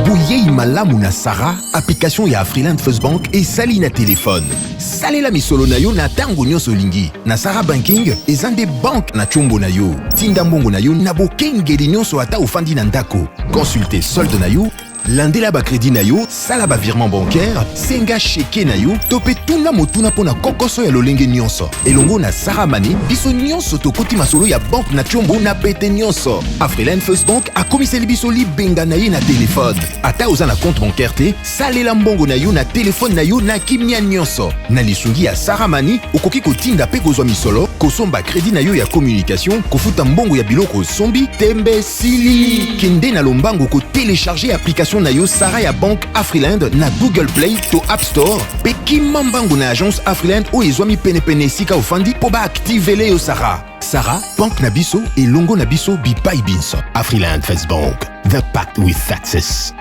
Bouyei malamu na Sarah, application ya Afriland First Bank et sali na téléphone. Salela misolo na yo na tango nyonso lingi. Na Sarah Banking, ezande bank na chombo na yo. Tinda mbongo na yo na bokengeli nyonso ata ufandi na ndako. Consultez solde na yo, landela ba crédit na yo, sala ba virement bancaire, senga cheke na yo, tope tuna motuna pona kokoso ya lolenge nyonso. Elongo na Sarah Money, biso nyonso tokoti masolo ya bank na chombo na pete nyonso. Afriland First Bank a komiseli biso li benga na ye na téléphone. Ata oza na compte bancaire te, salela mbongo na yo na téléphone na yo na kimia nyonso. Na lisungi ya Sarah Money, okoki kotinda pe kozwa misolo, kosomba crédit na yo ya communication, kofuta mbongo ya biloko sombi, tembe sili. Kende na lombango ko télécharger application na yo Sarah ya Bank Afriland na Google Play to App Store. Pe kimambango na agence Afriland o ezwami pene sika ofandi po ba activele yo Sarah. Sarah, Bank na biso et longo na biso bipai binso. Afriland First Bank, the pact with success.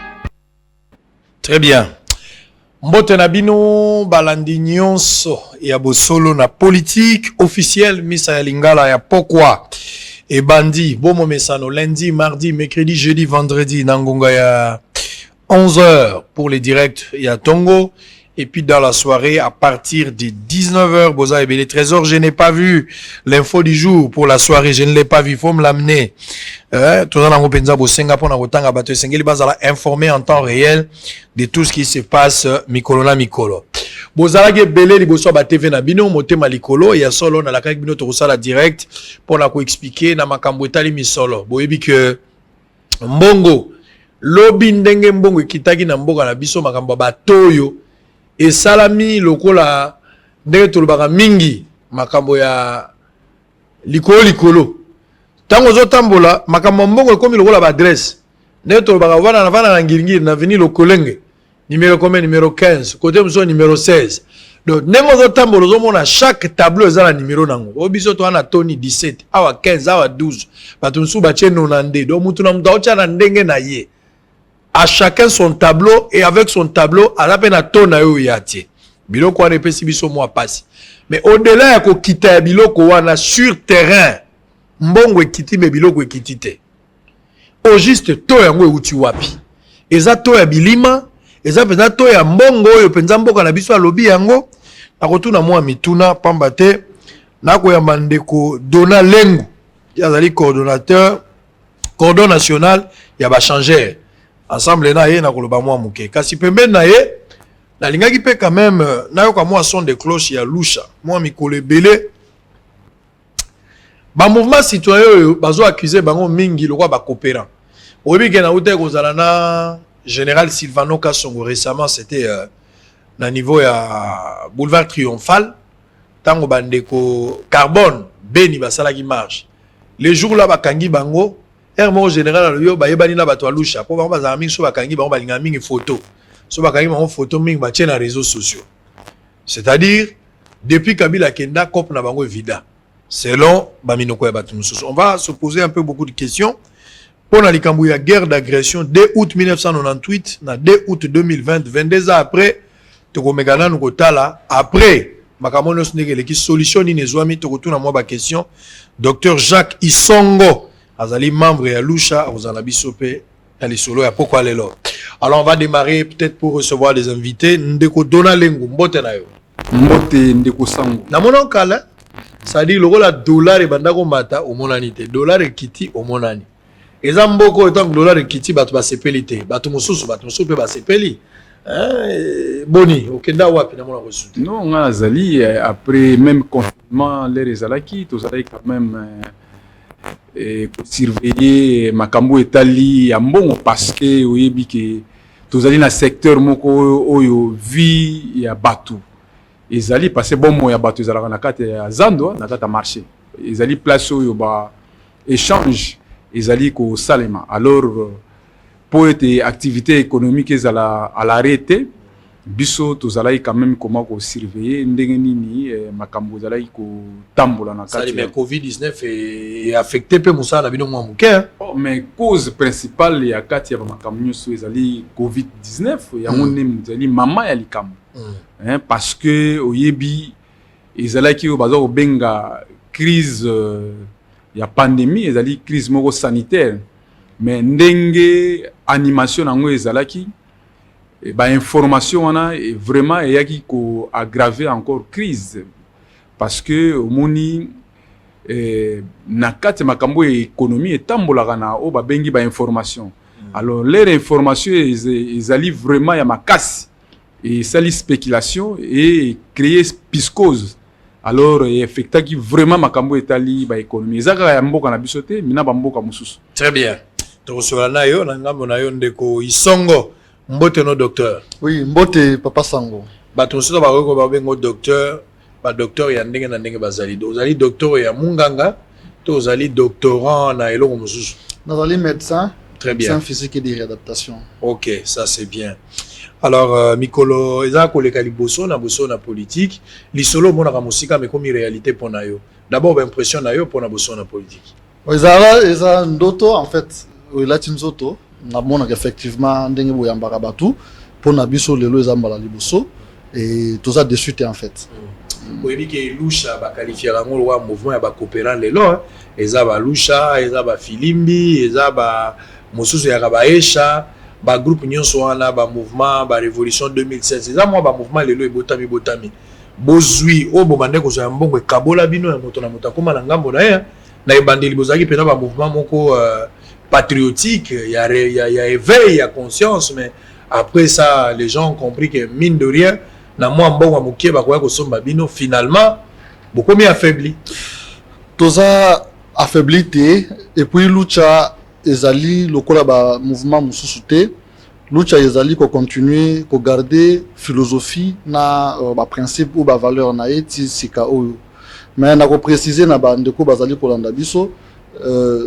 Très bien. Mbote na bino balandi nyonso ya bosolo na politique officielle misa ya lingala ya pokwa. Et bandi, bomo mesano, lundi, mardi, mercredi, jeudi, vendredi, nangonga ya 11h pour les directs, il y a Tongo. Et puis dans la soirée, à partir de 19h, Boza et les trésors, je n'ai pas vu l'info du jour pour la soirée, je ne l'ai pas vu, il faut me l'amener. Tout ça, on pensa au Singapour, on a battu Sengeli, Baza informer en temps réel de tout ce qui se passe, Mikolo na Mikolo. Boza la belé, li boso ba TV na bino, moté malikolo, et ya solo, na la kak bino to la direct, pour la ko expliquer, na makambo etali mi solo. Boyebi que, mbongo, lobi ndenge mbongo kitaki na mboka na biso makambo batoyo, et salami lokola ndenge tolobaka mingi makambo ya likolo tango zo tambola makambo mbongo ekomi lokola ba adresse ndenge tolobaka vana na ngingiri na veni lokolenge numéro combien numéro 15 côté muso numéro 16 donc ndenge zo tambola zo mona chaque tableau ezala numéro nango obiso to ana toni 17 awa 15 awa 12 bato musu ba cheno na nde donc mutu na mutu acha na ndenge na ye. À chacun son tableau et avec son tableau, à la peine à ton ayo yati. Biloko wane pesi biso mwa pasi. Mais au-delà ya ko kita biloko wana sur terrain, mbongo ekiti me biloko ekiti te. Au juste to yango euti wapi. Eza to ya bilima, eza penza to ya mbongo oyo penza mboka na biso alobi yango. Nakotuna mwa mituna pamba te nako ya mandeko Dona Lengu, yazali coordonnateur cordon national ya ba changer. Ensemble na ye na koloba mwa muke kasi pembeni na ye na lingaki pe quand même na yo ka mwa son de cloche ya lusha mwa mikolo ebele ba mouvement citoyen yo bazo accuser bango mingi lokwa ba coopérant oyebi ke na ute kozala na général Silvano Kasongo récemment c'était na niveau ya boulevard Triomphal tango bandeko carbone beni basalaki marche les jours là bakangi bango mon général yo ba yebani na bato alusha po ba za mingi so bakangi ba balinga mingi photo so bakangi ba photo mingi ba tient na réseaux sociaux c'est-à-dire depuis Kabila Kenda cop na bango vida selon ba minoko ya bato mususu. On va se poser un peu beaucoup de questions pour na likambu ya guerre d'agression 2 août 1998 na 2 août 2020 22 ans après to komegana nuko tala après makamono snegele ki solution ni nezwami to kotuna mwa ba question docteur Jacques Isongo azali membre ya Lusha ozana bisope ya lisolo ya pokwa lelo. Alors on va démarrer peut-être pour recevoir des invités. Ndeko Dona Lengu mbote na yo. Mbote ndeko sango. Na mona kala ça dit lokola dollar e bandako mata o monani te dollar e kiti o monani. Eza mboko etant dollar e kiti bato ba sepeli te bato mosusu pe ba sepeli. Boni okenda wapi na mona reçu. Non nga azali après même confinement les ezalaki to zali quand même et surveiller makambo etali ya mbongo parce que oyebi ke tozali na secteur moko oyo vie ya batu ezali parce bon ya batu ezalaka na kati ya zando na kati ya marché ezali place oyo ba échange ezali ko salema alors pour être activité économique ezala à l'arrêté biso tozalaki quand même comment ko surveiller ndenge nini makambo zalaki ko tambola na kati mais Covid-19 est affecté pe musa na bino mwa muke mais cause principale ya kati ya makambo nyonso ezali Covid-19 yango nde ezali mama ya likambo parce que oyebi ezalaki bazo benga crise ya pandémie ezali crise moko sanitaire mais ndenge animation nango ezalaki ba information wana et vraiment eyaki ko aggraver encore crise parce que omoni na kati makambo économie etambolaka na o ba bengi ba information alors les informations ezali vraiment ya makasi et sali spéculation et créer psychose alors effectaki vraiment makambo etali ba économie ezaka ya mboka na biso te mina ba mboka mususu. Très bien. Tokosola na yo na ngambo na yo ndeko Isongo mbote no docteur. Oui, mbote papa Sango. Bato mosusu bakoko babengo docteur ba docteur ya ndenge na ndenge bazali. Ozali docteur ya munganga to ozali doctorant na eloko mosusu. Nazali médecin. Très bien. Médecin physique et de réadaptation. OK, ça c'est bien. Alors mikolo eza koleka liboso na politique, lisolo mona ka musika mais comme réalité pona yo. D'abord impression na yo pona boso na politique. Eza ndoto en fait, lati nzoto na mona effectivement ndenge boyambaka batu pona biso lelo eza mbala liboso et tout ça de suite en fait. Oyebi ke lusha ba qualifier ngo wa mouvement ya ba coopérant lelo, eza ba lusha, eza ba filimbi, eza ba mosusu ya ba esha. Ba groupe nyonso wana ba mouvement ba révolution 2016 eza moi ba mouvement lelo ebotami bozui o bomande ko za mbongo kabola bino ya moto na mutakoma na ngambo na ya na ebandeli bozaki pena ba mouvement moko patriotique ya éveil ya conscience mais après ça les gens ont compris que mine de rien na moi mbongo mokie ba ko somba bino finalement beaucoup mieux affaibli toza affaibli et puis lucha ezali lokola ba mouvement mususu te lucha ezali ko continuer ko garder philosophie na ba principe ou ba valeur na eti sika oyo mais na ko préciser na ba ndeko bazali ko landa biso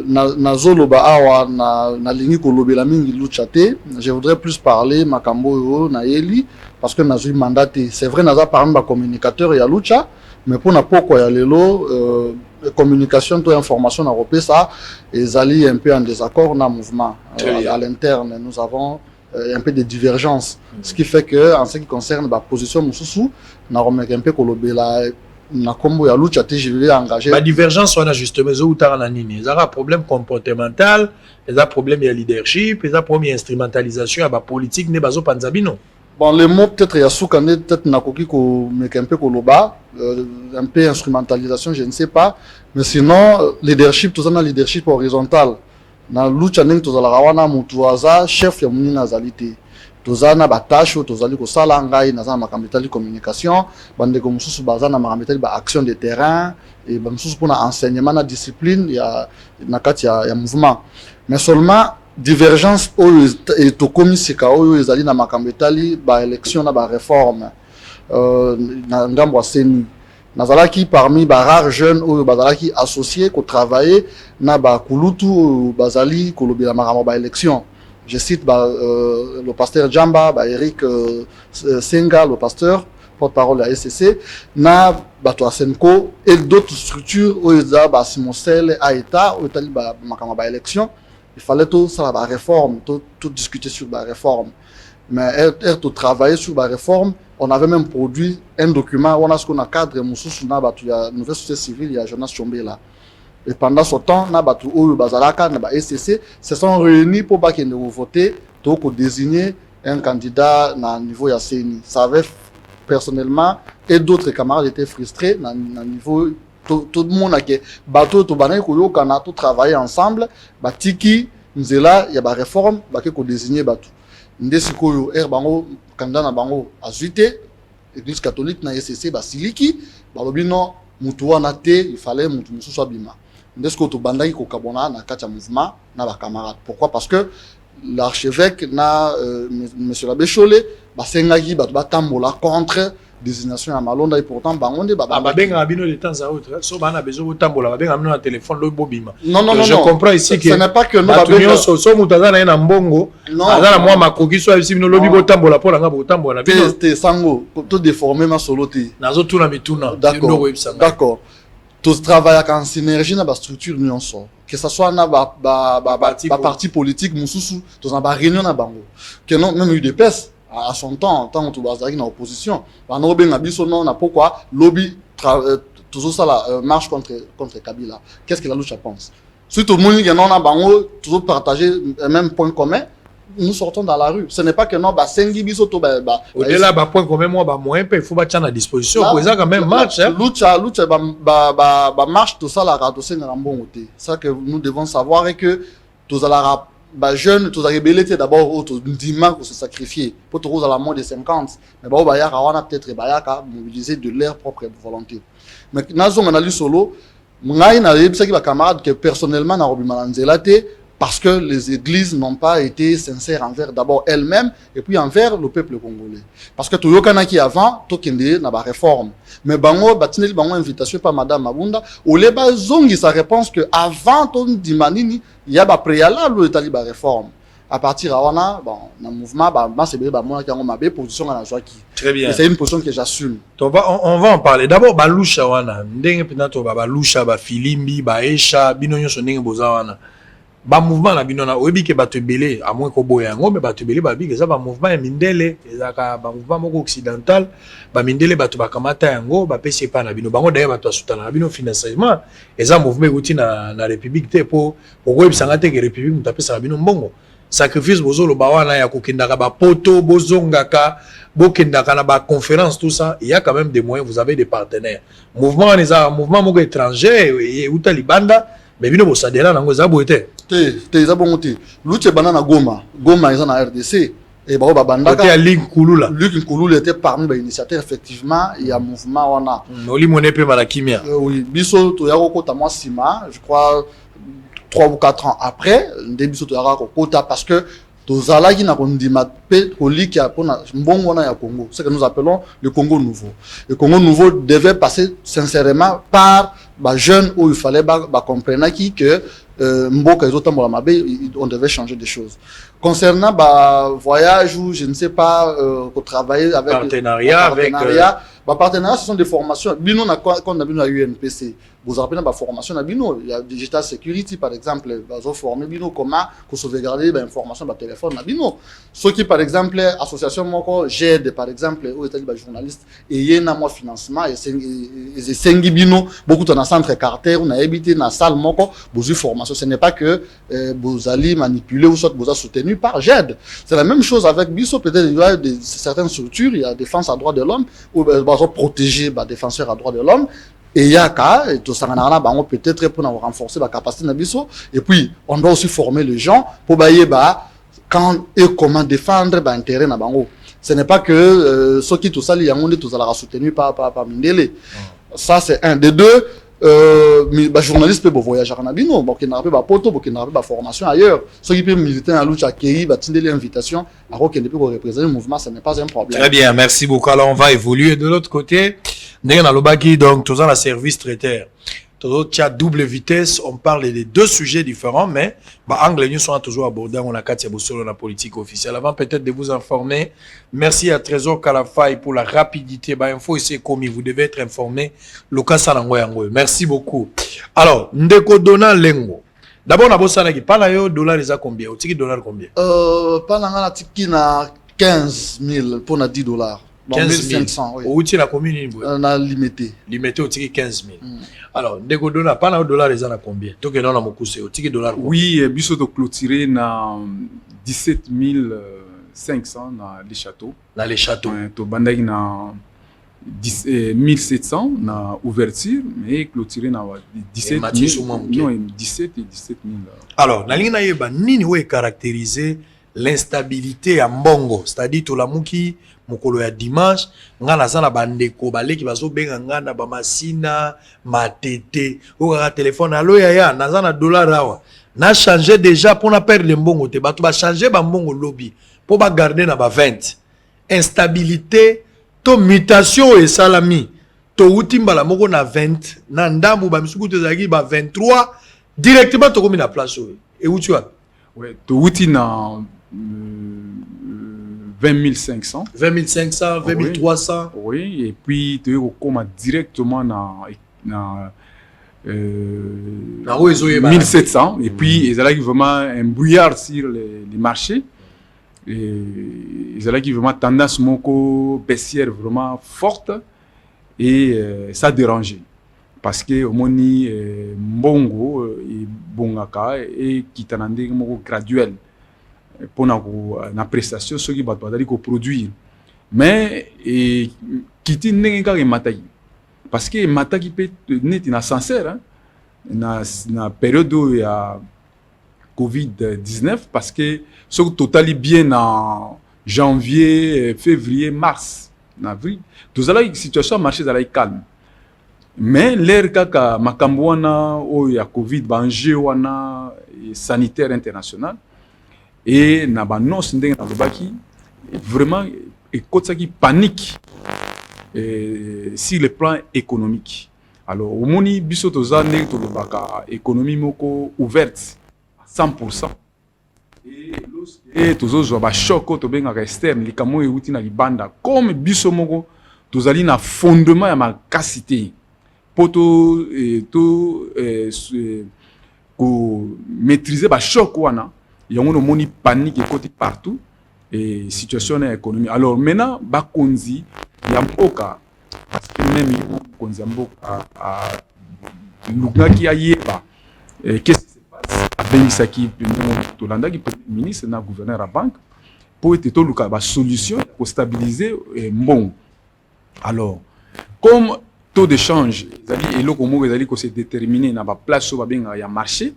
na zolo ba awa na lingi ko lobela mingi lucha te. Je voudrais plus parler makambo yo na yeli parce que na zui mandaté c'est vrai naza parmi ba communicateur ya lucha mais pour na poko ya lelo communication to information na repé ça ezali un peu en désaccord na mouvement à l'interne nous avons un peu de divergence ce qui fait que en ce qui concerne ba position mususu na remettre un peu kolobela na kombo ya lucha te je vais engager ba divergence on a justement zo utara na nini ezara problème comportemental ezara problème ya leadership ezara problème instrumentalisation ya ba politique ne bazo panzabino. Bon, le mot peut-être Yasukane, peut-être Nakoki ko meke un peu koloba, un peu instrumentalisation, je ne sais pas. Mais sinon, leadership, tout ça na leadership horizontal. Na lucha neng tout ça la rawana mutuaza chef ya muni nazalité. Tout ça na batacho, tout ça li ko salangai na za makamita communication, bande ko mususu baza na makamita ba action de terrain et ba mususu pour na enseignement na discipline ya na kati ya mouvement. Mais seulement divergence oyo etokomi sika oyo ezali na makambo etali ba élection na ba réforme na ngambo ya seni nazalaki parmi ba rares jeunes oyo bazalaki associés ko travailler na ba kulutu bazali kolobela makambo ba élection. Je cite le pasteur Jamba, Eric Senga, le pasteur porte-parole à SCC, na bato Asenko et d'autres structures oyo za ba Simosel Aeta oyo tali ba makambo ba élection. Il fallait tout ça la réforme, tout discuter sur la réforme. Mais tout travailler sur la réforme, on avait même produit un document, on a ce qu'on a cadre mususu na batu ya nouvelle société civile, il y a Jonas Chombe là. Et pendant ce temps, na batu oyo bazalaka na ba SCC se sont réunis pour ba kende voter, pour désigner un candidat na niveau ya CENI. Ça avait personnellement et d'autres camarades étaient frustrés na niveau tout le monde a que bateau to banay ko yokana to travailler ensemble batiki nzela ya ba réforme ba ke ko désigner batu ndesi ko yo bango candidat na bango azuité église catholique na SCC basiliki balobi non mutu wana te il fallait mutu mususu abima ndesi ko to bandaki ko kabona na kati ya mouvement na ba camarades. Pourquoi? Parce que l'archevêque na monsieur l'abbé Cholet basengaki batu batambola contre désignation à Malonda et pourtant bangonde babenga bino de temps à autre so bana bezo botambola babenga bino na téléphone lo bobima. Non, je comprends ici que ce n'est pas que nous babenga so mutazana na mbongo azana moi makoki so bisi bino lobi botambola pour nga botambola bino te sango to déformer ma solo te nazo tuna mituna. D'accord tout travail en synergie na ba structure nyonso que ça soit na ba parti politique mususu to na ba réunion na bango que non même UDPS à son temps, tant que tu vas dans l'opposition, pourquoi lobby toujours ça la marche contre Kabila. Qu'est-ce que la lucha pense? Si tout le monde a toujours partagé le même point commun, nous sortons dans la rue. Ce n'est pas que non, Sengi Bisoto, au-delà d'un point commun, moi, moyen, il faut battre à disposition. Pour ça, quand même, marche. Lucha, marche, tout ça, la radosse, c'est ça que nous devons savoir et que tous les jeunes, tous les rebelles, d'abord, tous les dimanches pour se sacrifier. Pour tous à la mort de 50. Mais on a peut-être mobilisé de leur propre volonté. Mais nous avons analysé solo. Moi, je suis un camarade que personnellement, parce que les églises n'ont pas été sincères envers d'abord elles-mêmes et puis envers le peuple congolais. Parce que tout le monde qui avant, tout le monde n'a pas réforme. Mais bango, batineli bango invitation par Madame Mabunda, ou les bazongi sa réponse que avant ton dimanini, il y a ba préalable l'état de réforme. À partir de là, bon, dans le mouvement, c'est bien, moi qui ai ma position à la joie qui. Très bien. C'est une position que j'assume. On va en parler. D'abord, balusha wana, ndenge pinato balusha, filimbi, esha, binonyo sonenge boza wana. Ba mouvement na binona oyebi ke bato belé à moins ko boya ngo mais bato belé ba bi ke ça ba mouvement ya mindele ezaka ba mouvement moko occidental ba mindele bato ba kamata yango ba pesi pa na bino bango d'ailleurs bato asutana na bino financièrement eza mouvement uti na république te po oyebisanga te ke république mutapesa na bino mbongo sacrifice bozolo ba wana ya kokendaka ba poto bozongaka bokendaka na ba conférence tout ça il y a quand même des moyens, vous avez des partenaires mouvement les mouvement moko étranger et uta libanda mais bino bosadela nango za boete te za bongo te luche banana goma eza na RDC et ba bandaka côté Luc Nkulula était parmi les initiateurs effectivement il y a mouvement wana oli monepe malakimia oui biso to ya kokota moi sima je crois 3 ou 4 ans après biso to ya kokota parce que tozalaki na kondima pe koliki ya pona mbongo na ya Congo, ce que nous appelons le Congo nouveau. Le Congo nouveau devait passer sincèrement par ba jeunes où il fallait comprendre que mboka ezotambola mabe, on devait changer des choses. Concernant voyage ou je ne sais pas travailler avec partenariat partenariat, ce sont des formations. Bino na quand on a bino à UNPC, vous rappelez la formation na bino, il y a digital security par exemple, vous formez bino comment qu'on sauvegarder l'information par téléphone na bino. Ceux qui par exemple association moko j'aide par exemple aux états de journalistes et yena moi financement et sengi bino beaucoup dans centre Carter on a habité dans salle moko vous formation, ce n'est pas que vous allez manipuler ou soit vous a soutenu par j'aide. C'est la même chose avec biso, peut-être il y a certaines structures, il y a défense à droit de l'homme ou protéger les défenseurs à droit de l'homme et il y a cas tout ça peut-être pour renforcer la capacité de biso et puis on doit aussi former les gens pour quand et comment défendre l'intérêt na bango. Ce n'est pas que ceux qui tout ça les yangonde tout ça la soutenu par Mindele. Ça c'est un des deux journaliste peut voyager en abino bon qui n'a pas poto qui n'a pas formation ailleurs ceux qui peuvent militer en lutte à Kéi tindeli invitation alors qu'il ne peut représenter le mouvement, ce n'est pas un problème. Très bien, merci beaucoup. Alors on va évoluer de l'autre côté. Donc tous la service traiteur. Tous à double vitesse, on parle des deux sujets différents, mais angle nous sont toujours abordés. On a quatre sur la politique officielle. Avant peut-être de vous informer, merci à Trésor Kalafay pour la rapidité. Info ici commis, vous devez être informé. Lucas Salangoyango. Merci beaucoup. Alors, Ndeko Dona Lengo. D'abord, on a bossé avec Panayo, dollar les a combien? Au ticket dollar combien? Panayo tiki na 15 000 pour na 10 $. 15 500, oui. Où tu la commune? On a limité. Limité au ticket 15 000. Alors, Ndeko Dona, Panayo dollar les a combien? Donc, on a beaucoup au ticket dollar. Oui, biso de clôturer na 17 500 dans les châteaux. Dans les châteaux. To bandaki na 1700 na ouverture, mais clôturé na 17 000. Non, 17 et 17 000. Alors, na lingna yeba nini we caractériser l'instabilité à mbongo, c'est-à-dire to la muki mokolo ya dimanche ngana sana bandeko baleki bazo benga ngana ba masina matete o ka téléphone allo ya nazana dollar awa na changer déjà pour na perdre le mbongo te bato ba changer ba mbongo lobby pour ba garder na ba 20 instabilité to mutation et salami to utimbala moko na 20 na ndambu ba misuku te zaki ba 23 directement to komi na place et où tu as ouais to uti na 20 500. 20 500, 20 300. Oui, et puis tu commences directement dans 1700. Et puis, il y a vraiment un brouillard sur les marchés. Et il y a vraiment tendance baissière vraiment forte. Et ça dérangeait. parce que omoni mbongo et bongaka et kitanande moko graduel pour na prestation ceux qui bato bazali ko produire mais kiti ndenge kaka mataki parce que mataki peut neti na sincère hein, na période ya Covid-19 parce que ce totali bien en janvier, février, mars, en avril, tout ça là situation marché dans la calme. Mais l'air kaka makambo wana o ya Covid banjé wana sanitaire international et na ba nos ndenge na lobaki vraiment et kotaki panique sur le plan économique. Alors au moni biso toza ndenge to lobaka économie moko ouverte 100%. Et tous ba choc to benga externe likamo euti na libanda comme biso moko tozali na fondement ya makasité poto ko maîtriser ba choc wana yango no moni panique et côté partout et situation économique. Alors maintenant ba konzi ya mboka parce que même konzi ya mboka a lugaki ayeba qu'est-ce abengisaki tolandaki premier ministre na gouverneur à banque pour être toluka ba solution pour stabiliser mbongo. Alors comme taux de change ezali eloko moko ezali ko se déterminer na ba place so ba benga ya marché,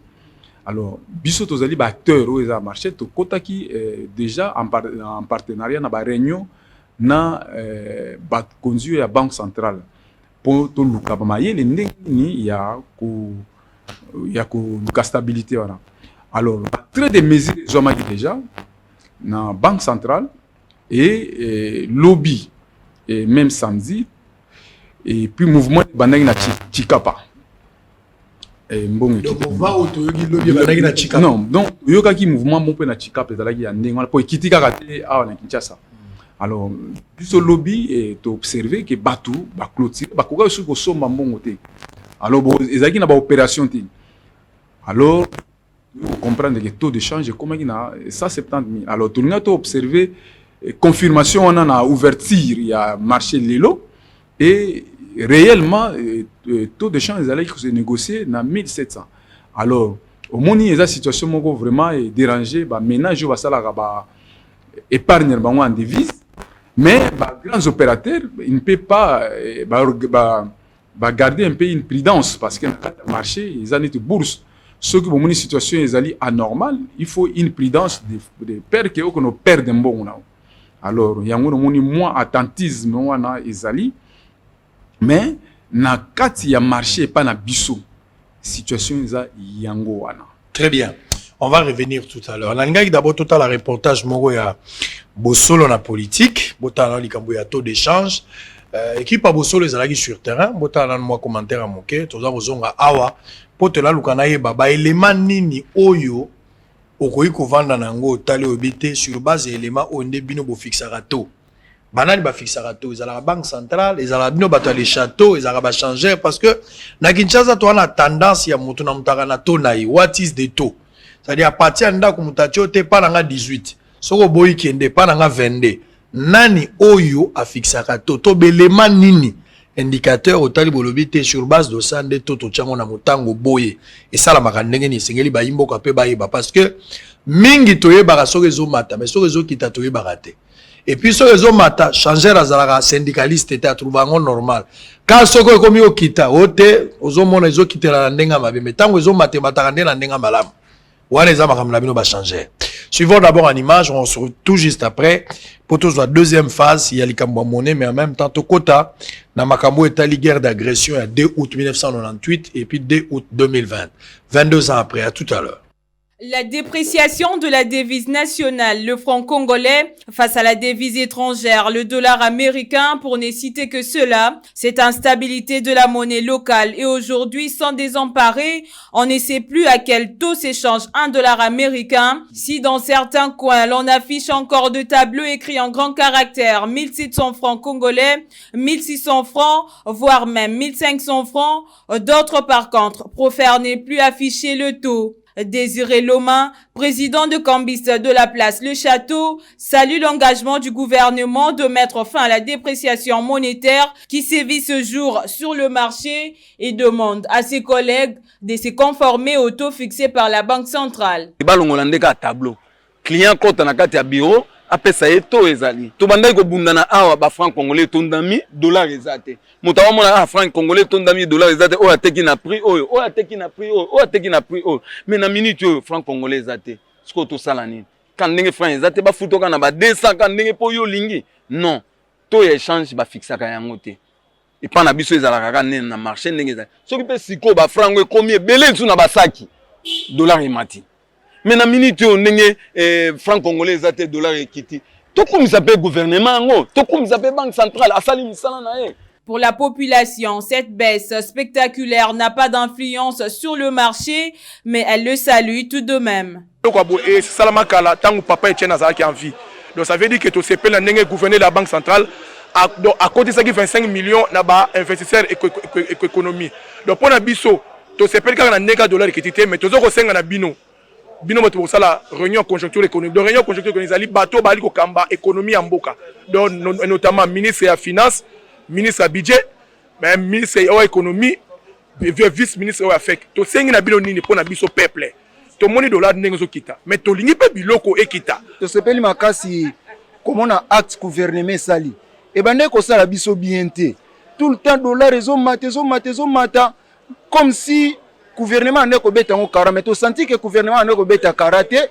alors biso tozali ba acteur o eza marché to kotaki déjà en partenariat na ba réunion na ba conduire ya banque centrale pour toluka ba mayele ndenge ni ya ko stabilité voilà. Alors très des mesures zomaki déjà na banque centrale et lobby et même samedi et puis mouvement bandaki na Chikapa et mbongo donc on va au toyogi lobby bandaki na Chikapa non donc yokaki mouvement mon pe na Chikapa ezalaki ya ndenge wana po kitika kate awa na Kinshasa. Alors biso lobby et to observer que batu ba clôture ba koka sur ko somba mbongo te. Alors bon ezalaki na ba opération te. Alors, vous comprenez que le taux de change est comme 170 000. Alors, tout le monde a observé confirmation on a ouverture, il y a marché Lelo et réellement le taux de change allait se négocier dans 1700. Alors, au moment où la situation est vraiment dérangée, bah ménage va ça là épargne en devise, mais bah grands opérateurs ils ne peuvent pas garder un peu une prudence parce que le marché ils ont une bourse. Ceux qui ont une situation anormale, il faut une prudence de peur que nous perdons un bon. Alors, il y a un moins attentisme mais na kati ya marché pas na biso situation za yango wana. Très bien. On va revenir tout à l'heure. Nangaki d'abord tout à la reportage moko ya Bosolo na politique, botana likambo ya taux d'échange. Équipe à Bosolo ezalaki sur terrain, botana moi commentaire à moke, toza kozonga awa pote la lukana ye baba élément nini oyo okoyi kovanda nango tali obité sur base élément onde bino bo fixera taux. Banani ba fixera taux, ezala banque centrale, ezala bino bato les châteaux, ezala ba changer parce que na Kinshasa to na tendance ya mutu na mutaka na taux na what is the taux. C'est-à-dire à partir de ndako mutatio te pa nga 18. Soko boyi kende pa nga 22. Nani oyo a fixera taux to belema nini indicateur otali bolobi te sur base de ça nde to tchango na motango boye et ça la makandenge ni sengeli ba imboka pe ba yeba parce que mingi toyeba soko ezo mata mais soko ezo kita toyeba raté et puis soko ezo mata changer azalaka syndicaliste te atrouvango normal quand soko ekomi okita ote ozo mona ezo kitela na ndenga mabe mais tango ezo mate mataka nde na ndenga malamu wana eza makambo na bino ba changer. Suivons d'abord en image, on se retrouve tout juste après pour toute la deuxième phase, il y a likambo monnaie mais en même temps Tokota na makambo etali guerre d'agression à 2 août 1998 et puis 2 août 2020. 22 ans après, à tout à l'heure. La dépréciation de la devise nationale, le franc congolais, face à la devise étrangère, le dollar américain, pour ne citer que cela, cette instabilité de la monnaie locale et aujourd'hui sans désemparer, on ne sait plus à quel taux s'échange un dollar américain. Si dans certains coins, l'on affiche encore de tableaux écrits en grands caractères 1700 francs congolais, 1600 francs, voire même 1500 francs, d'autres par contre préfèrent ne plus afficher le taux. Désiré Loma, président de Cambis de la place Le Château, salue l'engagement du gouvernement de mettre fin à la dépréciation monétaire qui sévit ce jour sur le marché et demande à ses collègues de se conformer au taux fixé par la Banque centrale. Tableau. Client compte na kati ya bureau, apesa ye taux ezali. To bandai ko bundana awa ba franc congolais tondami dollar ezate. Motawa mona franc congolais tondami dollar ezate o ateki na prix oyo, o ateki na prix oyo, o ateki na prix oyo. Mais na minute oyo franc congolais ezate. Siko to sala nini? Kan ndenge franc ezate ba futoka na ba 200 kan ndenge po yo lingi. Non. Taux ya échange ba fixaka yango te. Et pas na biso ezalaka ka nene na marché ndenge ezali. Soki pe siko ba franc ngo combien belé nsu na basaki. Dollar emati. Mais na minute on ndenge franc congolais ezate dollar ekiti. To comme s'appelle gouvernement ngo, to comme s'appelle banque centrale asali misala na ye. Pour la population, cette baisse spectaculaire n'a pas d'influence sur le marché, mais elle le salue tout de même. Et Salamakala, tant que papa est en vie. Donc ça veut dire que tout ce pays n'a gouverné la banque centrale à côté de ça qui 25 millions n'a investisseurs économie. Donc pour la biso, tout ce pays qui a un dollar qui était mais tout ça c'est un bino. Bino pour ça la réunion conjoncture économique. Donc réunion conjoncture économique, ali bateau bali ko kamba économie en boka. Donc notamment ministre de la finance, ministre à budget, mais ministre de l'économie, vice-ministre de l'affaires. Tout ça na bino nini pour na biso peuple. To moni dollar nengo kita mais to lingi pe biloko ekita to sepeli makasi comment na acte gouvernement sali et bande ko sala biso bien te tout le temps dollar ezo mata comme si gouvernement ne ko beta ngo kara mais to senti que gouvernement ne ko beta karaté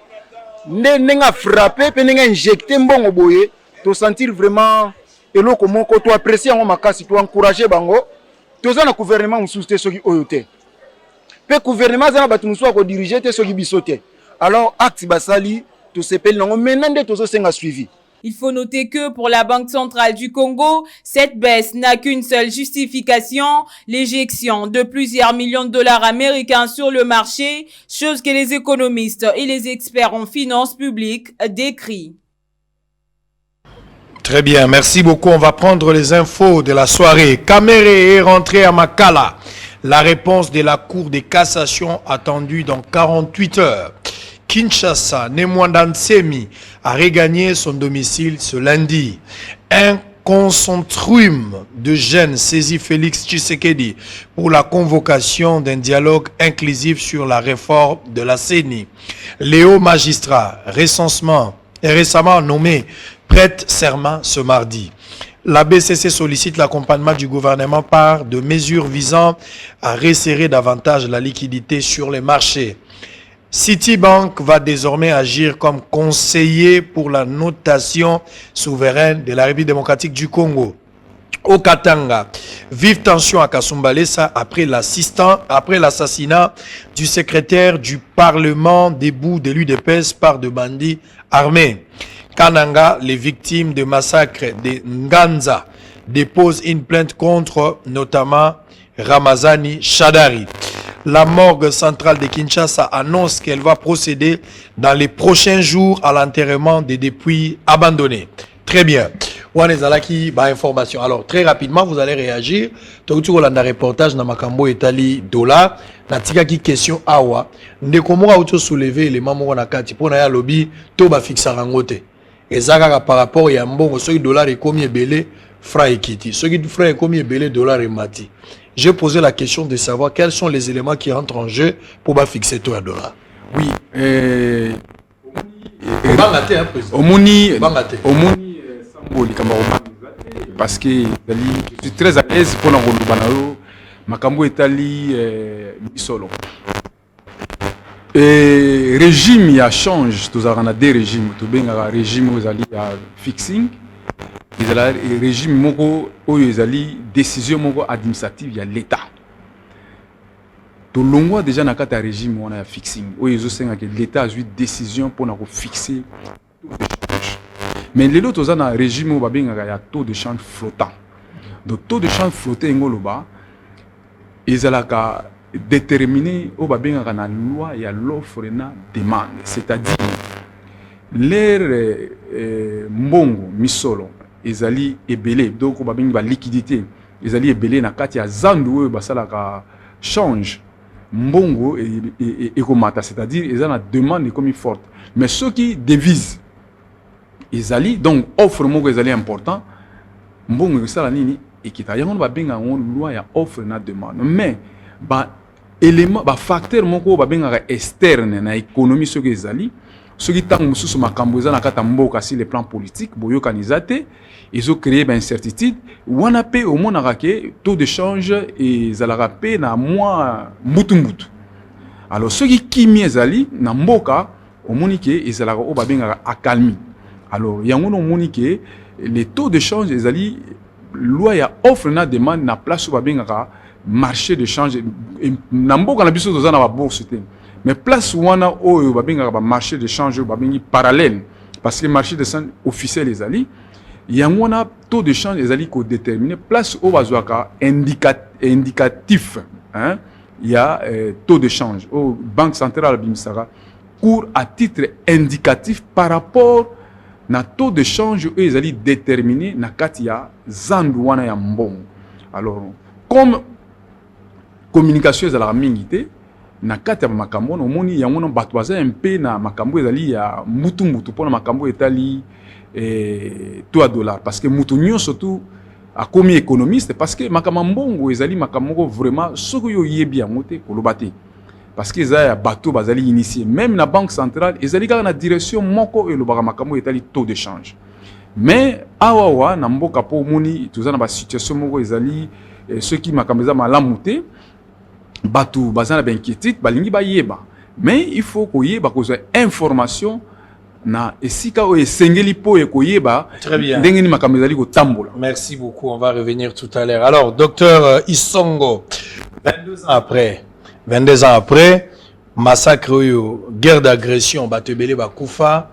nenga frapper pe nenga injecter mbongo boye to sentir vraiment eloko moko to apprécier ngo makasi to encourager bango to za na gouvernement mususte soki oyote. Le gouvernement a dirigé ce qui alors, acte basali, tout ce pays, maintenant, tout ça suivi. Il faut noter que pour la Banque centrale du Congo, cette baisse n'a qu'une seule justification, l'éjection de plusieurs millions de dollars américains sur le marché, chose que les économistes et les experts en finances publiques décrient. Très bien, merci beaucoup. On va prendre les infos de la soirée. Kamere est rentré à Makala. La réponse de la Cour de cassation attendue dans 48 heures. Kinshasa, Nemwanda Nsemi a regagné son domicile ce lundi. Un consortium de jeunes saisit Félix Tshisekedi pour la convocation d'un dialogue inclusif sur la réforme de la CENI. Léo Magistrat, récemment nommé, prête serment ce mardi. La BCC sollicite l'accompagnement du gouvernement par de mesures visant à resserrer davantage la liquidité sur les marchés. Citibank va désormais agir comme conseiller pour la notation souveraine de la République démocratique du Congo. Au Katanga, vive tension à Kasumbalesa après l'assassinat du secrétaire du Parlement debout de l'UDPS par de bandits armés. Kananga, les victimes de massacres de Nganza, déposent une plainte contre notamment Ramazani Shadari. La morgue centrale de Kinshasa annonce qu'elle va procéder dans les prochains jours à l'enterrement des dépouilles abandonnées. Très bien. Wanezalaki, information. Alors, très rapidement, vous allez réagir. Tout le reportage dans Makambo Etali Dollar. Natika qui question awa. Ndekomora auto soulever les mamans na kati pour na lobby to ba fixa rangote. Ezaka par rapport à mbongo ceux dollar et combien belé franc ekiti. Ceux qui franc et combien belé dollar et mati. J'ai posé la question de savoir quels sont les éléments qui entrent en jeu pour ba fixer toi dollar. Oui, Omoni parce que je suis très à l'aise pour l'enroulement. Makambo Etali Misolo. Et régime il a change, tous on a des régimes, tout bien un régime où ils fixing, ils ont régime moko où ils ont décision moko administrative il y a l'État. Tout le monde déjà dans un régime où on a fixing, où ils ont que l'État a eu décision pour nous fixer. Mais les autres ont un régime où il y a taux de change flottant. Donc taux de change flottant ngoloba, ils ont déterminer au babinga na loi et à l'offre et la demande, c'est-à-dire l'air mbongo misolo ezali ebelé donc au babinga liquidité ezali ebelé na kati ya zandu basala ka change mbongo et komata, c'est-à-dire ils ont la demande comme forte. Mais ceux qui devisent ezali donc offre moko ezali important mbongo ça la nini et qui ta yango ba benga on loi ya offre na demande mais ba élément ba facteur moko ba benga externe na économie ce que ezali ce qui tang mususu makambo ezana kata mboka sur le plan politique boyo kanizate ils ont créé ba incertitude wana pe au monde ke taux de change et zalaka pe na mois mbutu alors ce qui ezali na mboka au monique ezalaka o ba benga accalmie. Alors, il y a un moment que les taux de change, les alliés, loi ya offre na demande na place où bien marché de change. N'importe quel abus dans la bourse, mais place où on a au bien marché de change bien parallèle, parce que le marché de change officiel les alliés, il y a un taux de change les alliés qu'on détermine. Place où indicatif, hein, il y a taux de change. Au Banque centrale Bimsara court à titre indicatif par rapport na taux de change eux ils allaient déterminer na kati ya zandu wana ya mbongo. Alors comme communication ezala mingi na kati ya makambo no moni yango no bato baza mpe na makambo ezali ya mutu pona makambo etali taux à dollar parce que mutu nyo surtout a komi économiste parce que makambo mbongo ezali makambo vraiment soko yo yebi yango te kolobate. Parce que les bateaux bazali initiés même la banque centrale ils allaient dans la direction moko et le baramakamu est allé taux de change mais awawa na mboka po moni tout ça na ba situation moko ils allaient ceux qui makameza malamuté bateau bazana ba inquiétude balingi ba yeba mais il faut ko yeba ko information na esika o esengeli po e ko yeba très bien ndengeni makamezali ko tambola. Merci beaucoup, on va revenir tout à l'heure. Alors docteur Isongo, 22 ans après, massacre, guerre d'agression, batebele bakufa,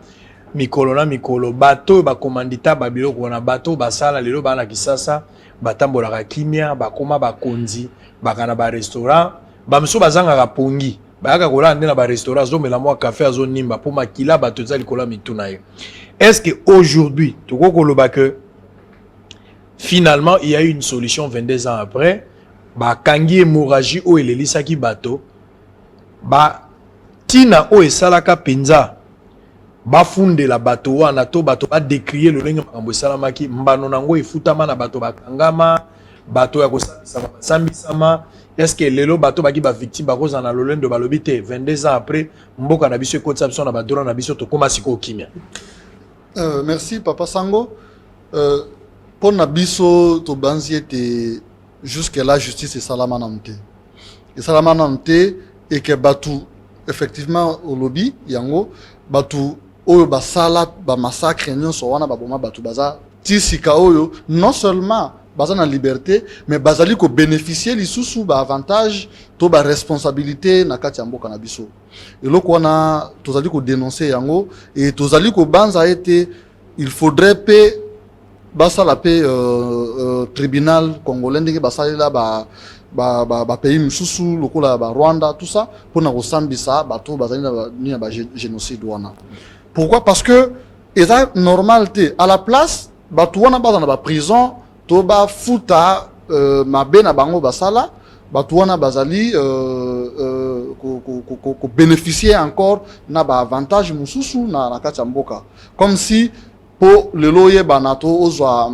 mikolo na mikolo, bato, bakomandita, babilo, kona bato, basala, lelo, bana kisasa, batambola rakimia, bakoma, bakonzi, bakana ba restaurant, bamso bazanga rapongi, bayaka kola ande na ba restaurant, zo melamo café, zo nimba, pour makila, bato za likola mituna yo. Est-ce que aujourd'hui, tu crois que finalement, il y a eu une solution 22 ans après, ba kangi hémorragie o elelisaki bato ba tina o esalaka penza ba funde la bato wana to bato ba décrier le lenge makambo esalamaki mbano nango efutama na bato bakangama bato ya kosambisa sambisama est-ce que lelo bato baki ba victime ba koza na lolendo balobi te 22 ans après mboka na biso ekotisa biso na badora na biso to koma siko kimia. Merci Papa Sango. Pour na biso to banziete jusque là justice et salamanante et salamanante et que batu effectivement au lobby yango batu oyo basala ba massacre nyonso wana baboma batu baza tisika oyo non seulement baza na liberté mais bazali ko bénéficier lisusu ba avantage to ba responsabilité na kati ya mboka na biso eloko wana tozali ko dénoncer yango et tozali ko banza été il faudrait paix basa la paix tribunal congolais ndenge basali la ba pays mususu lokola ba Rwanda tout ça pour na kosambisa bato bazali na ba génocide wana. Pourquoi? Parce que eza normalité à la place bato wana baza na ba prison to ba futa mabe na bango basala bato wana bazali ko bénéficier encore na ba avantage mususu na kati ya mboka comme si pour le loyer banato ozwa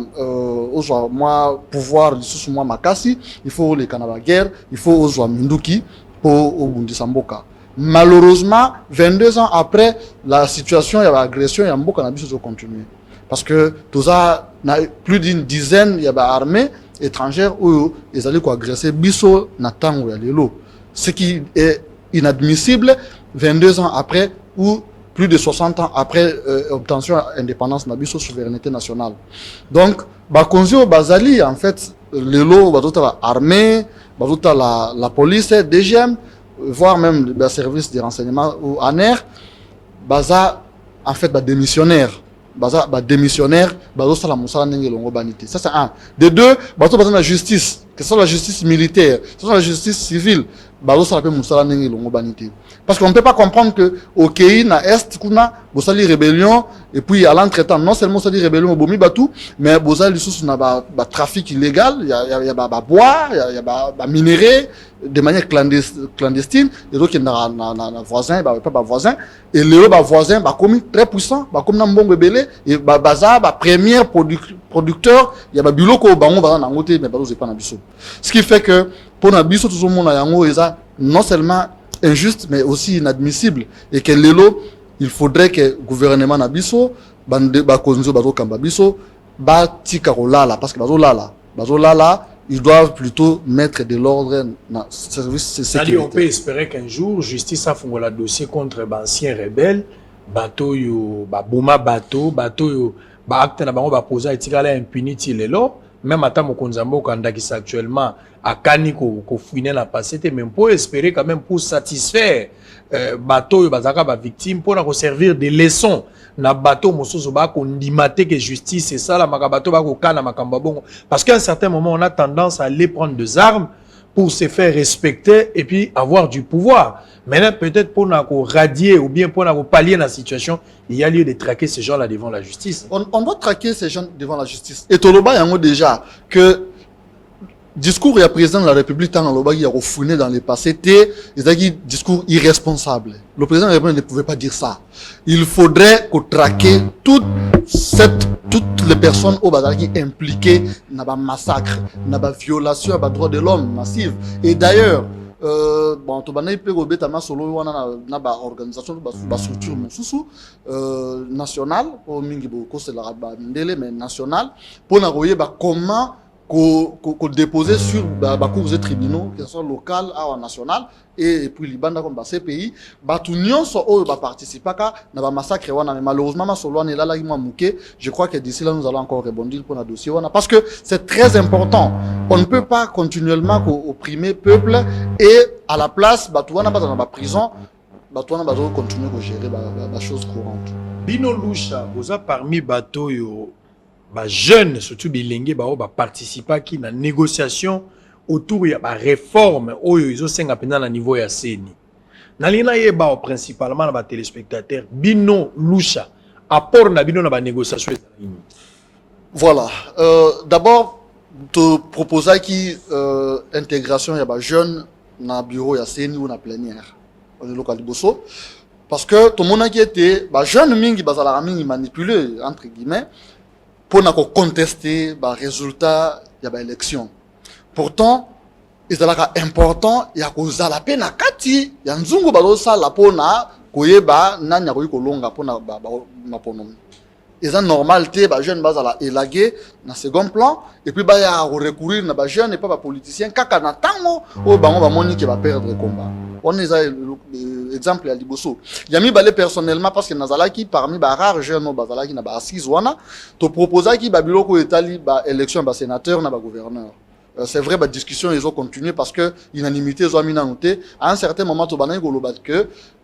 moi pouvoir lisusu moi makasi il faut les kanaba guerre il faut ozwa minduki pour obundisa mboka. Malheureusement 22 ans après la situation ya agression ya mboka na biso continue parce que tout ça na plus d'une dizaine ya ba armée étrangère où ils allaient ko agresser biso na tango ya lelo ce qui est inadmissible 22 ans après ou plus de 60 ans après obtention indépendance na biso souveraineté nationale. Donc bakonzio bazali en fait lelo bazota la armée bazota la police DGM voire même le service de renseignement ou ANER baza en fait ba démissionnaire baza ba démissionnaire bazota la musala ndenge longo banité ça c'est un. De deux bazota la justice que ce soit la justice militaire, que ce soit la justice civile, parce qu'on ne peut pas comprendre que au Kenya, na Est, kuna, bosali rébellion, et puis à l'entretemps, non seulement bosali rébellion au Bomi Batou, mais bosali sous na trafic illégal, il y a bois, il y a minerais de manière clandestine, et donc il y a voisin, pas voisin, et les voisins, comme très puissant, comme Nambongo Belé, et baza, premier producteur, il y a biloko bango baza na ngote, mais bazo pas na biso. Ce qui fait que pour Nabiso, tout le monde a non seulement injuste, mais aussi inadmissible. Et que l'élo, il faudrait que le gouvernement Nabiso, parce que ils doivent plutôt mettre de l'ordre dans le service sécurité. On peut espérer qu'un jour, justice a fait un dossier contre d'anciens rebelles, bateau yo, bouma bateau yo, acte na bango poser etikala impunity lelo. Même à temps Konzambo Kandakis actuellement à Kani ko fouiner la passé, même pour espérer quand même pour satisfaire bateau bazaka ba victime pour na servir de leçons na bateau mosusu ba ko ndimate que justice c'est ça la makabato ba ko kana makamba bongo parce qu'à un certain moment on a tendance à aller prendre des armes pour se faire respecter et puis avoir du pouvoir. Maintenant, peut-être pour nous radier ou bien pour nous pallier la situation, il y a lieu de traquer ces gens-là devant la justice. On doit traquer ces gens devant la justice. Et Toloba, il y a déjà que discours et président de la République, tant Toloba, il y a refouné dans le passé, c'était un discours irresponsable. Le président de la République ne pouvait pas dire ça. Il faudrait qu'on traque toutes les personnes au Bazar qui impliquées dans un massacre, dans une violation des droits de l'homme massive. Et d'ailleurs, bon, tu vas peut obéir solo na ba organisation ba structure nationale au mingi boko c'est la mais nationale pour na royer ba comment qu'on déposer sur ba cours et tribunaux que ce soit local ou national et puis libanda comme ba CPI ba tout nyon so o ba participer ka na ba massacre wana mais malheureusement ma solo on est là moi mouké je crois que d'ici là nous allons encore rebondir pour la dossier wana parce que c'est très important. On ne peut pas continuellement opprimer peuple et à la place ba tout wana ba dans la prison ba tout wana ba continuer à gérer ba choses courantes. Bino Lusha vous a parmi bateau yo ba jeunes surtout bilingue ba participer qui na négociation autour ya ba réforme oyo izo senga pena na niveau ya seni na lina yeba principalement na ba téléspectateurs Bino Lusha apport na bino na ba négociation. Voilà, d'abord te proposer qui intégration ya ba jeune na bureau ya seni ou na plénière au local Liboso parce que tout le monde qui était ba jeune mingi bazala mingi manipulé entre guillemets pour na contester ba résultat ya ba élection. Pourtant c'est important ya kozala pe na kati ya nzungu bazo sala pona koyeba nanya koyi kolonga pona ba maponomi. Et ça normalité ba jeune bazala élagué na second plan et puis ba ya recourir na ba jeune et pas ba politicien kaka na tango o bango ba moni ki ba perdre combat. On est exemple à Liboso. Yami balé personnellement parce que nazala qui parmi ba rares jeunes bazala qui na ba assise wana to proposer qui ba biloko etali ba élection ba sénateur na ba gouverneur. C'est vrai, la discussion ils ont continué parce que l'unanimité ils ont mis en noté. À un certain moment,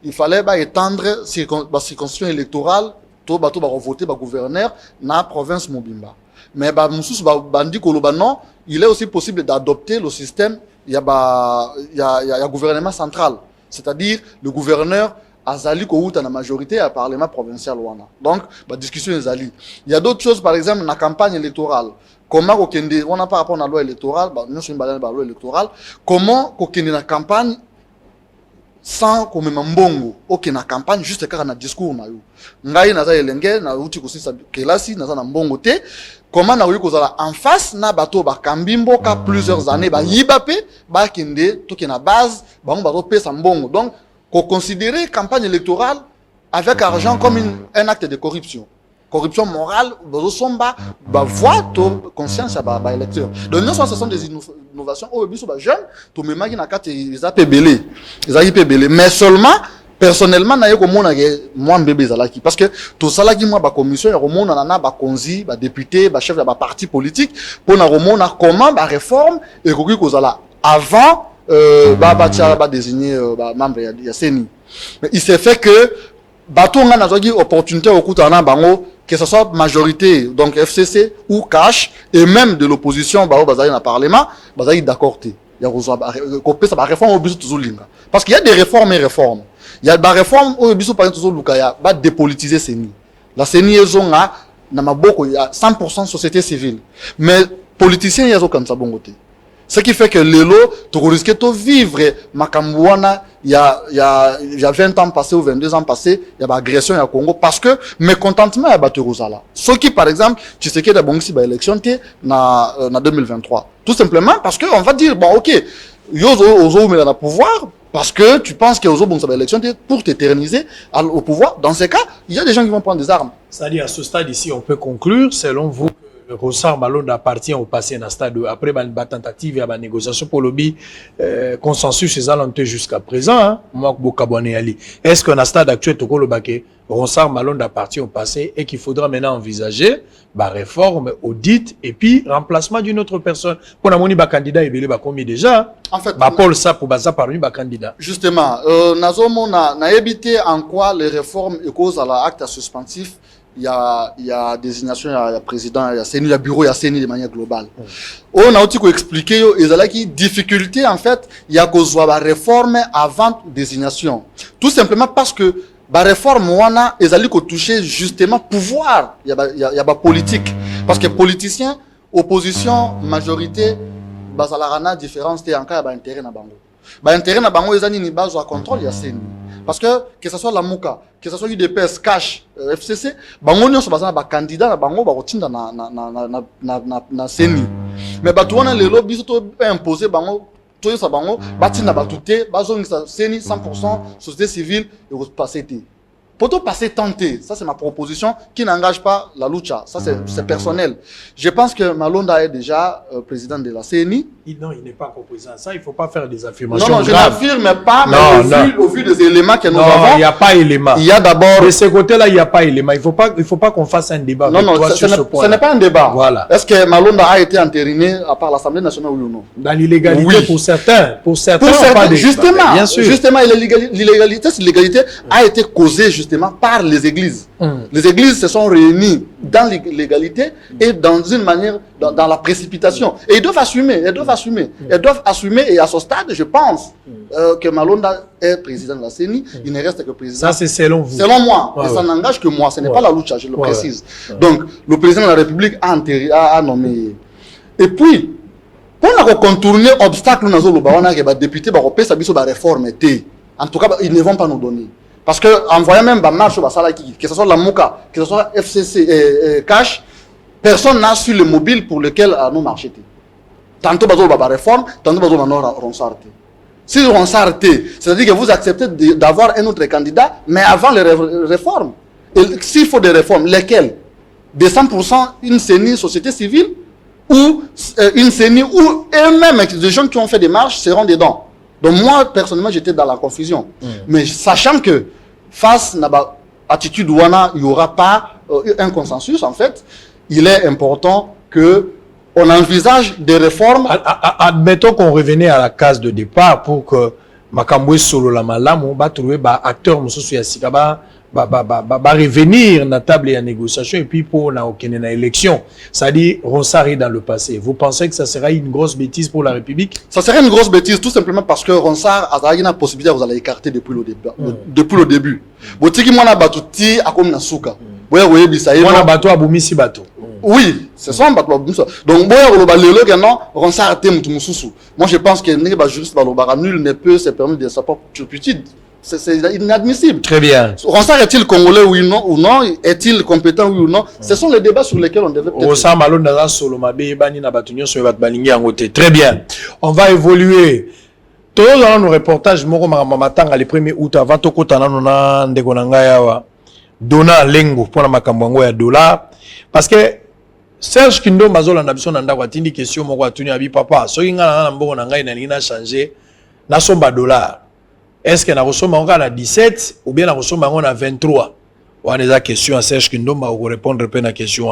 il fallait étendre la circonscription électorale, tout voter le gouverneur dans la province Mobimba. Mais non, il est aussi possible d'adopter le système. Il y a gouvernement central, c'est-à-dire le gouverneur azali ko uta na majorité à parlement provincial wana. Donc, la discussion est ali. Il y a d'autres choses, par exemple, dans la campagne électorale. Comment on a par rapport à la loi électorale, nous sommes dans la loi électorale, comment on a la campagne sans qu'on ait mbongo, ok na campagne juste car on a discours na yo. Ngai na za elenge na uti ko sisa kelasi na za na mbongo te. Comment na yo ko zala en face na bato ba kambimbo ka plusieurs années ba yibape ba kende to ke na base ba on pesa mbongo. Donc qu'on considérer campagne électorale avec argent comme un acte de corruption. Corruption morale, somba, voix, conscience, électeur. Donc, nous, ce sont des innovations. Au début, les jeunes, tout le monde ils ont mais seulement, personnellement, moi, bébé, parce que tout ça, moi, la commission, il y a konzi, député, chef de parti politique, pour comment la réforme, et avant, désigner membre de la CENI. Mais il s'est fait que, on a une opportunité au coup de que ce soit majorité, donc FCC ou cash, et même de l'opposition bah bazali na parlement bazali d'accord te ya kozwa ko ça ba réforme au biso toujours linga parce qu'il y a des réformes et réformes il y a des réformes au biso par exemple toujours lukaya ba dépolitiser CENI la CENI ezonga na maboko ya 100% société civile mais politiciens yazo comme ça bongo te. Ce qui fait que lelo tu risques de vivre makambouana il y a 20 ans passés ou 22 ans passés il y a agression au Congo parce que mécontentement ya bato rozala ceux qui par exemple tu sais que da bongsi ba élection té na 2023 tout simplement parce que on va dire bon OK yozo mais na pouvoir parce que tu penses que yozo bongsi ba élection té pour t'éterniser au pouvoir dans ces cas il y a des gens qui vont prendre des armes. C'est-à-dire à ce stade ici on peut conclure selon vous Ronsard Malonda appartient au passé dans stade après la tentative et la négociation pour le consensus chez Alanté jusqu'à présent est-ce que dans stade actuel Ronsard Malonda appartient au passé et qu'il faudra maintenant envisager la réforme audit et puis remplacement d'une autre personne pour la moni candidat et belé combien déjà en fait Paul ça pour baza parmi candidat justement nazomo na éviter en quoi les réformes et cause à l'acte suspensif. Il y a désignation, il y a président, il y a CENI, il y a bureau, il y a CENI de manière globale. On a aussi expliqué, il y a qui difficulté en fait, il y a qu'on soit la réforme avant désignation. Tout simplement parce que la réforme, on a, ils allaient toucher justement pouvoir, il y a politique. Parce que politiciens, opposition, majorité, basalarana, différence, c'est encore intérêt na bango. Intérêt na bango, ils allaient base au contrôle, il y a CENI. Parce que ce soit la MOUCA, que ce soit UDPS, CASH, FCC, bango nyonso baza na candidat na bango ba kotinda na CENI. Mais batu wana lelo biso to imposer bango to sa bango batinda batuté bazongisa CENI 100% société civile et ko passer té. Pour tout passer tenté, ça c'est ma proposition qui n'engage pas la lucha, ça c'est personnel. Je pense que Malonda est déjà président de la CENI. Non, il n'est pas président. Ça, il ne faut pas faire des affirmations. Non, je n'affirme pas, mais au vu des éléments que nous avons. Non, il n'y a pas d'éléments. Il y a d'abord. De ce côté-là, il n'y a pas d'éléments. Il ne faut pas qu'on fasse un débat. Non, non, ce n'est pas un débat. Voilà. Est-ce que Malonda a été entériné par l'Assemblée nationale ou non? Dans l'illégalité, oui. Pour certains. Pour certains, justement, bien sûr. Justement, l'illégalité, cette illégalité a été causée justement par les églises. Les églises se sont réunies dans l'illégalité et dans une manière, dans la précipitation. Et ils doivent assumer. Elles doivent assumer et à ce stade, je pense que Malonda est président de la CENI. Il ne reste que président. Ça, c'est selon vous. Selon moi. Et ça n'engage que moi. Ce n'est pas la lucha, je le précise. Donc, le président de la République a nommé. Et puis, pour contourner l'obstacle, nous avons des députés qui ont des réformes. En tout cas, ils ne vont pas nous donner. Parce que en voyant même la marche, que ce soit la MOUCA, que ce soit FCC et CASH, personne n'a su le mobile pour lequel nous marchons. Tantôt bazo baba réforme, tantôt bazo manora Ronsard. Si Ronsard, c'est-à-dire que vous acceptez d'avoir un autre candidat, mais avant les réformes. Et s'il faut des réformes, lesquelles? Des 100% une CENI société civile ou une CENI ou eux-mêmes des gens qui ont fait des marches seront dedans. Donc moi personnellement j'étais dans la confusion. Mais sachant que face à l'attitude ouana, il n'y aura pas un consensus en fait, il est important que on envisage des réformes. Admettons qu'on revenait à la case de départ pour que Makamboué Solo la Malamu va trouver un acteur Moussou Yassika va revenir dans la table et en négociation et puis pour une élection. C'est-à-dire Ronsard est dans le passé. Vous pensez que ça sera une grosse bêtise pour la République? Ça serait une grosse bêtise tout simplement parce que Ronsard a une possibilité vous allez écarter depuis le début. Depuis le début. Botiki mwana batuti akom na suka. Boya boye bisaye. Mwana bato abumisi bato. Oui, c'est ça bato abumisi. Donc boya oloba lelo que non Ronsard te mutu mususu. Moi je pense que n'est pas juriste balobara nul ne peut se permettre de sa propre turpitude. C'est inadmissible. Très bien. Ronsard est-il congolais ou non? Est-il compétent oui ou non? Ce sont les débats sur lesquels on devait peut-être... Très bien. On va évoluer. Tous dans nos reportages, les 1er août, avant tout Dona Lengo pour la Makambango ya dollar. Parce que Serge Kindo Mazola Nabison Nanda Watindi question Moko Atuni Abi Papa. So Inga na Mbogo Nangai na changé. Na somba dollar. Est-ce que na resoma on a 17 ou bien na resoma on a 23? On a des questions à Serge Kindomba pour répondre à la question.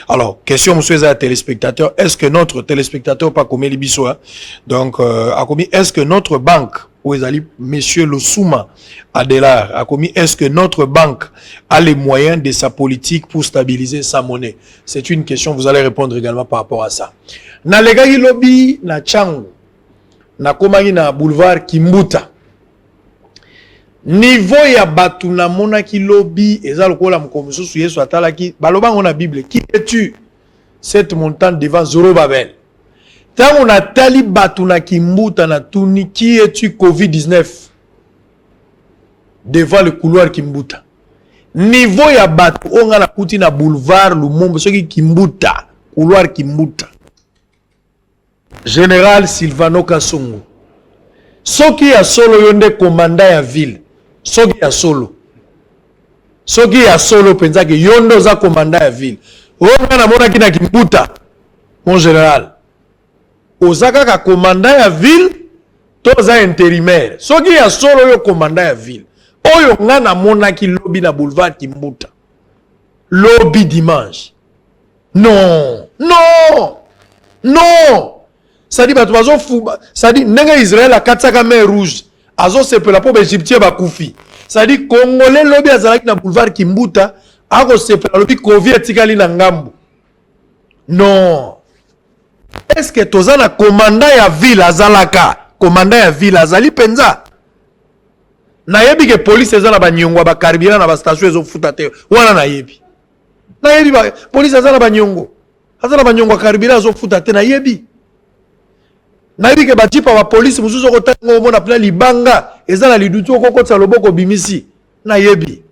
Alors, question, monsieur les téléspectateurs, est-ce que notre téléspectateur, pas comme Elibiso, donc, est-ce que notre banque, où ils allaient, monsieur Losuma Adelar, a commis, est-ce que notre banque a les moyens de sa politique pour stabiliser sa monnaie? C'est une question, vous allez répondre également par rapport à ça. Na legagi lobby, na Chango, na komagi na boulevard Kimbuta. Niveau ya batu na mona ki lobby, eza lokola mkomuso su Yesu atalaki, baloba ngona Bible, qui es-tu? Cette montagne devant Zorobabel. Tant on a tali batu na Kimbuta na tuni, qui es-tu Covid-19? Devant le couloir Kimbuta. Niveau ya batu, on a la kuti na boulevard Lumumba, ce qui Kimbuta, couloir Kimbuta. Général Silvano Kasongo. Soki ya solo yonde commandant ya ville. Soki ya solo. Soki ya solo penzaki yondo za commandant ya ville. Oga na mona kina Kimbuta. Mon général. Ozaka ka commandant ya ville, toza intérimaire. Soki ya solo yo commandant ya ville. Oyo nga na mona ki lobby na boulevard Kimbuta. Lobby dimanche. Non. Non. Non. Ça dit bato bazo fou, ça dit nenga Israël a katsaka mer rouge. Azo sepela po Égyptien ba koufi. Ça dit Congolais lobby azalaki na boulevard Kimbuta, ako sepela lobby Covid etikali na ngambo. Non. Est-ce que toza na commandant ya ville azalaka, commandant ya ville azali penza? Na yebi ke police ezala ba nyongo ba carburant na ba station ezo futa te. Wana na yebi. Na yebi ba police ezala ba nyongo. Azala ba nyongo carburant ezo futa te na yebi. Nayebi ke batipa wa police mususu kotango mona pla libanga ezala lidutu kokotsa loboko bimisi na yebi.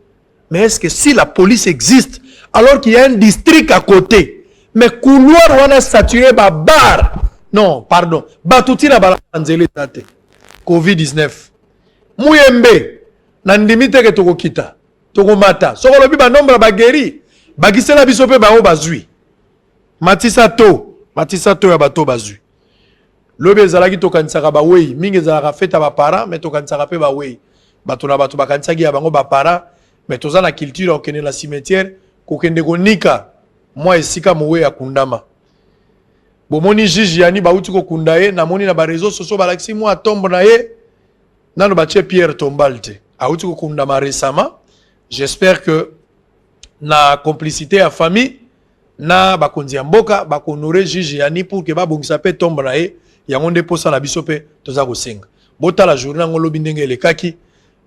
Mais est-ce que si la police existe alors qu'il y a un district à côté, mais couloir wana saturé ba bar, non pardon, batuti na bala nzele tate Covid-19 muyembe na ndimite ke tokokita tokomata soko lobi ba nombre ba guéri bagisela biso pe ba o bazui matisa to ya bato bazui. Lobe ezalaki tokanisaka ba wei mingi ezalaka feta ba para mais tokanisaka pe ba wei bato na bato bakanisaki ya bango ba para mais toza na culture okende na cimetière kokende konika moi esika mowe ya kundama bomoni juge yani bauti ko kundaye na moni na ba réseaux sociaux balakisi moi tombe na ye nano ba Pierre Tombalte auti ko kundama récemment. J'espère que na complicité à famille na bakonzi ya mboka bakonorer juge yani pour que ba bongisa pe tombe na ye yango nde posa na biso pe toza kosenga bota la journée ngo lobi ndenge elekaki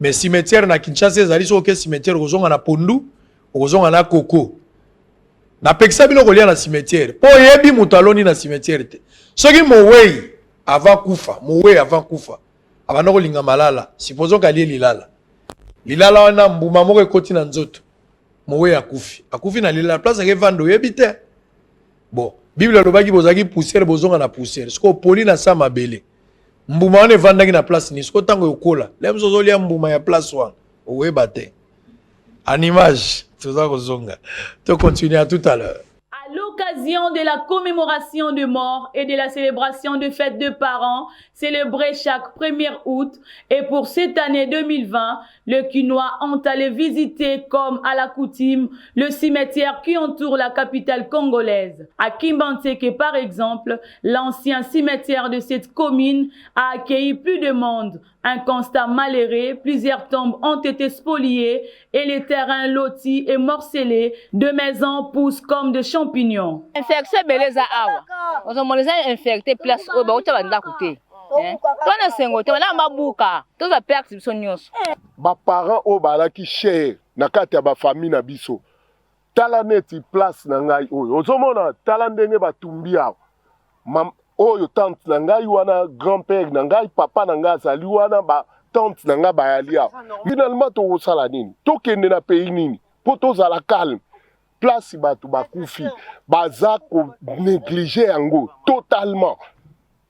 mais cimetière na Kinshasa ezali so ke cimetière kozonga na Pondu kozonga na Koko na pekisa bilo kolia na cimetière po yebi mutaloni na cimetière te soki mowei avant kufa abana kolinga malala supposons kali lilala wana mbuma moko ekoti na nzoto mowei akufi na lilala place ke vando yebi te bon Bible lobaki bozaki poussière bozonga na poussière. Siko poli na sa mabele. Mbuma wane vandaki na place ni. Siko tango yokola. Lem sozolia mbuma ya place wana. Owe bate. En image. Toza kozonga. To continuer à tout à l'heure. À l'occasion de la commémoration de mort et de la célébration de fêtes de parents célébrée chaque 1er août, et pour cette année 2020, le Quinois ont allé visiter comme à la coutume le cimetière qui entoure la capitale congolaise. À Kimbanteke par exemple, l'ancien cimetière de cette commune a accueilli plus de monde. Un constat malheureux, plusieurs tombes ont été spoliées et les terrains lotis et morcelés, de maisons poussent comme des champignons. Infecté beleza awa. Ozo moleza infecté place o ba uta banda kote. Tona sengo te na mabuka. Toza perte biso nyonso. Ba parents o balaki cher na kati ya ba famille na biso. Tala neti place na ngai oyo. Ozomona tala ndenge batumbi awa. Oyo tante na ngai wana grand-père na ngai papa na ngai azali wana ba tante na ngai bayali awa. Finalement tokosala nini? Tokende na pays nini? Po tozala calme. Place bato bakufi baza ko négliger yango totalement.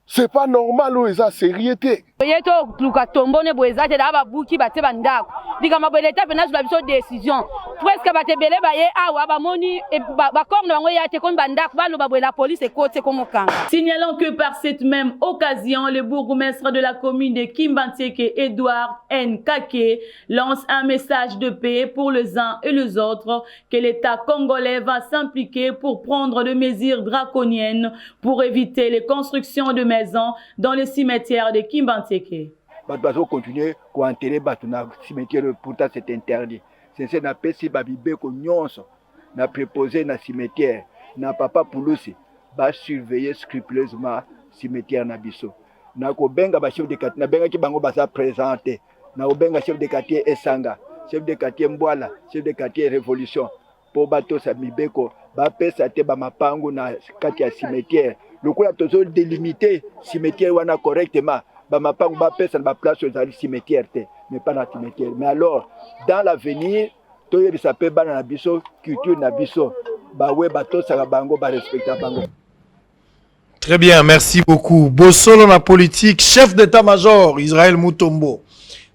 c'est pas normal oyo eza sérieuté. Yeto luka tombone boezate da ba buki ba te bandako. Dikama bo l'état pena sur biso décision. Presque ba te belé ba ye awa ba moni ba corne bango ya te kon bandako ba lo ba la police et côté comme kanga. Signalons que par cette même occasion, le bourgmestre de la commune de Kimbantieke, Edouard N. Kake, lance un message de paix pour les uns et les autres, que l'État congolais va s'impliquer pour prendre des mesures draconiennes pour éviter les constructions de maisons dans le cimetière de Kimbantieke. Nous devons continuer à enterrer dans le cimetière, pourtant c'est interdit. C'est ce qu'on appelle si babibé qu'on n'a préposé dans le cimetière, n'a papa Pouloussi, va surveiller scrupuleusement le cimetière Nabiso. Na ko benga ba chef de quartier, na benga ki bango ba sa présenter. Na benga chef de quartier Esanga, chef de quartier Mbwala, chef de quartier Révolution. Pour bato sa mibeko, ba pesa te ba mapango na kati ya cimetière. Le coup là toujours délimité cimetière wana correctement. Ba mapango ba pesa na ba place aux cimetière te, mais pas dans cimetière. Mais alors dans l'avenir, to yebi sa pe bana na biso, culture na biso, ba we bato sa bango ba respecter bango. Très bien, merci beaucoup. Bossolo na politique, chef d'état-major, Israël Mutombo,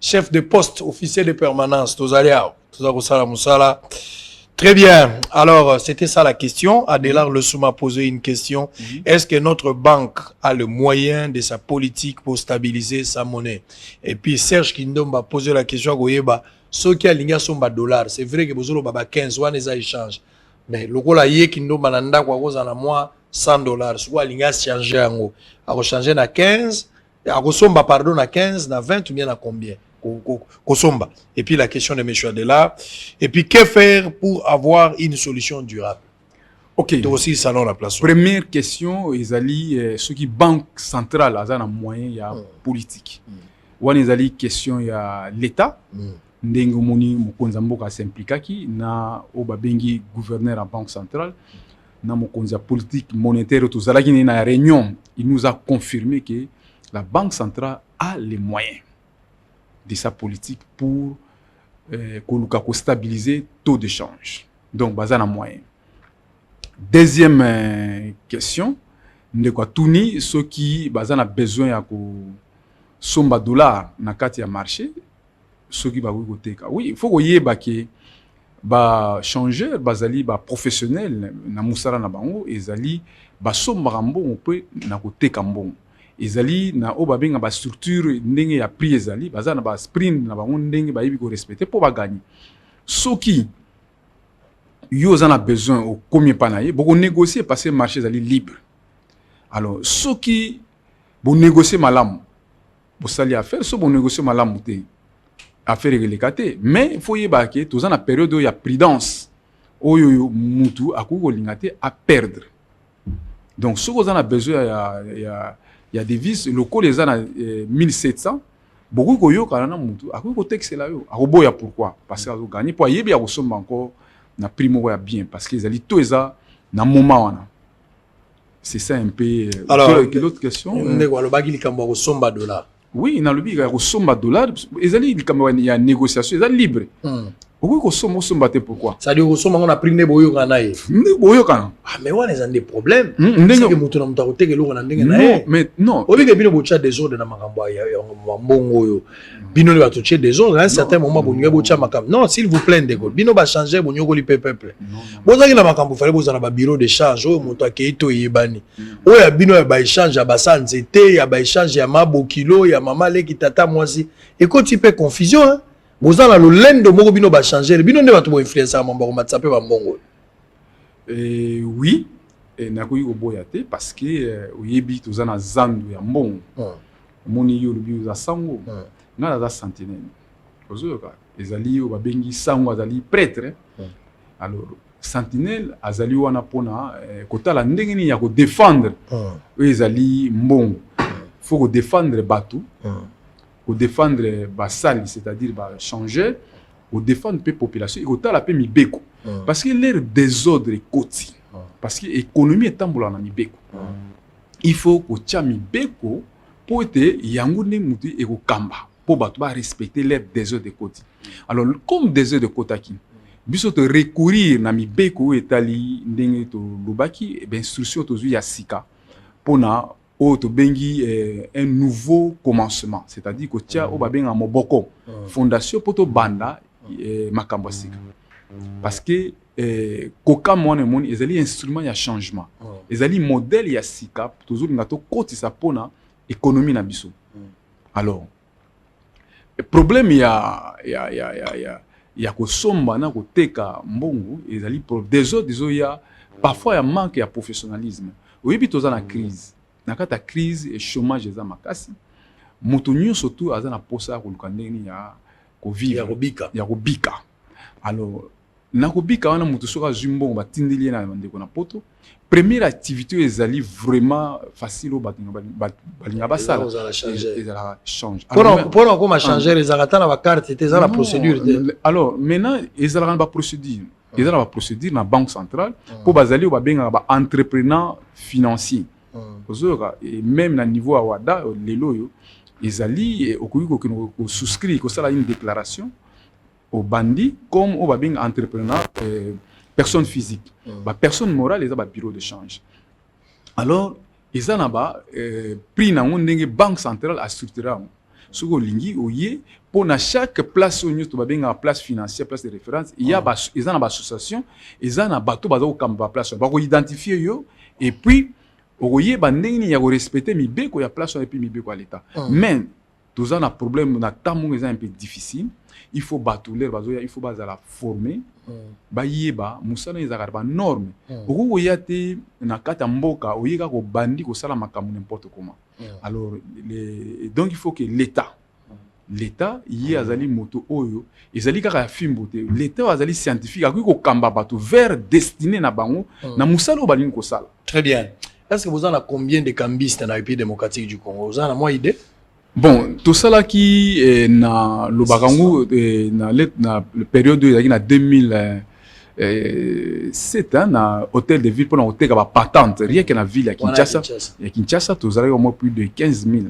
chef de poste, officier de permanence, Tozaliao, Tozakosala Moussala. Très bien. Alors, c'était ça la question. Adélar Le Souma a posé une question. Est-ce que notre banque a le moyen de sa politique pour stabiliser sa monnaie? Et puis, Serge Kindom a posé la question à Goyeba. Ceux qui ont son $, c'est vrai que Bozolo Baba 15 ou les échange. Mais le gars là, Kindom Mananda, quoi, vous en a moins $100. Soit l'inga changer en haut. A rechanger na 15, a resomba pardon na 15, na 20 ou bien à combien? Kosomba. Et puis la question de M. Adela. Et puis que faire pour avoir une solution durable? Ok. Donc aussi, salon la place. Première question, Ezali, ceux qui banque centrale, à un moyen, il y a politique. Ou Ezali, question, il y a l'État. Ndengo moni mukonza mboka s'impliquaki na obabengi gouverneur en banque centrale na mukonza politique monétaire tout ça là qui na réunion, il nous a confirmé que la banque centrale a les moyens de sa politique pour stabiliser taux de change. Donc bazana moyen. Deuxième question, de quoi tourner ceux qui bazana besoin ya ko somba dollar na kati ya marché. Ceux qui va côté oui il faut que que ba changer bazali ba professionnel na musara na bango ezali ba somba mbongo pe na côté kambongo ezali na obabenga ba structure ndenge ya prix ezali bazana ba sprint na bango ndenge ba yibi ko respecter pour ba gagner ceux qui yo zana besoin au combien panaye beaucoup négocier parce que marché ezali libre alors ceux qui bon négocier malamu bo sali affaire ceux bon négocier malamu te affaire réglée, mais il faut y baquer tous en la période où il y a prudence où mutu à coup à perdre. Donc ce qu'on a besoin il y a des vis locaux les années 1700 beaucoup koyo kana mutu à coup texte là yo a ya pourquoi parce que gagner pour y bien ressemble encore na primo ya bien parce qu'ils allaient tout ça dans moment wana. C'est ça un peu. Alors l'autre question on est quoi le bagili kamba ressemble $. Oui, il y a le billet, il y a une négociation, il y a libre. Oui, pourquoi? Ça dit, on a pris des boyaux en aïe. Ah, mais on a des problèmes. C'est que nous avons que l'on a des non, mais non. Au lieu de bien boire des ordres dans ma campagne, bon, bino va toucher des ordres. À un certain moment, vous n'avez pas de non, s'il vous plaît, bino va changer, vous n'avez pas de peuple. Vous avez la campagne, vous fallait vous en avoir bureau d'échange, oh, mon toit qui est tout yébani. Oh, il y a bino ya échange, ya basan zete, il y a échange, ya mabo kilo, il y a maman qui tata moi si. Et quand tu fais confusion, hein. Vous avez le lend de Moro Bino va changer. Bino ne va pas influencer à mon baron Matsape va mbongo. Oui, et n'a pas boyate parce que oyebi tous en zandu ya mbongo. Moni yo le bio za sango. Na za sentinelle. Ozoka. Ezali o babengi sango azali prêtre. Alors sentinelle azali wana pona kotala ndenge ni ya ko défendre. Ezali mbongo. Faut ko défendre batu. Pour défendre Bassali, c'est-à-dire changer, pour défendre la population, il faut la paix Mibeko. Parce que l'air désordre est côté. Parce que l'économie est en train de il faut que tu aies Mibeko pour être Yangoune Mouti et Kamba. Pour respecter l'air désordre de côté. Alors, comme désordre de côté, biso te recourir na Mibeko et Tali, Ndenge to Lubaki, et bien, instruction to Yasika, pour na bengi un nouveau commencement, c'est-à-dire que tia o babenga moboko fondation poto banda makambo sika parce que koka mona moni ezali instrument ya changement ezali modèle ya sika toujours ngato kotisa pona économie na biso. Alors problème ya kosomba na koteka mbongo ezali des autres ya parfois ya manque ya professionnalisme. Oyebi toza na crise na kata crise et chômage eza makasi moto nyonso surtout aza na posa koluka ndenge ya kovivre ya kobika. Alors na kobika wana moto soka zumbongo batindeli na ndeko na poto première activité ezali vraiment facile au balinga basala ezala change. Pour comment changer les arata na ba carte c'est ça la procédure. Alors maintenant ezala na ba procédure ezala ba procédure na banque centrale pour bazali o babenga ba entrepreneur financier. Et même na niveau à wada lelo yo ezali okoki ko souscrire ko sala une déclaration au bandi comme au babing entrepreneur personne physique ba personne morale eza ba bureau de change. Alors eza na ba prix na ndenge banque centrale a structuré soko lingi oye pour na chaque place au to babenga place financière place de référence il y a ba eza na ba association eza na bato bazo kamba place ba ko identifier yo et puis oye bandeni ya ko respecter mibeko ya place et puis mibeko à l'état. Mais tous on a problème na tamu est un peu difficile. Il faut batouler bazoya il faut bazala former ba yeba musala ezaka ba norme oko oyate na kata mboka oyeka ko bandi ko sala makamu n'importe comment. Alors donc il faut que l'état y azali moto oyo ezali kaka fimbo te l'état azali scientifique akui ko kamba bato vers destiné na bango na musala obalingi ko sala. Très bien. Est-ce que vous en avez combien de cambistes dans la République démocratique du Congo? Vous en avez moins idée? Bon, tout ça là qui na le barango na la période de 2007 na hôtel de ville pour hôtel ka patente rien que na ville à Kinshasa. Et Kinshasa tout ça au moins plus de 15 000.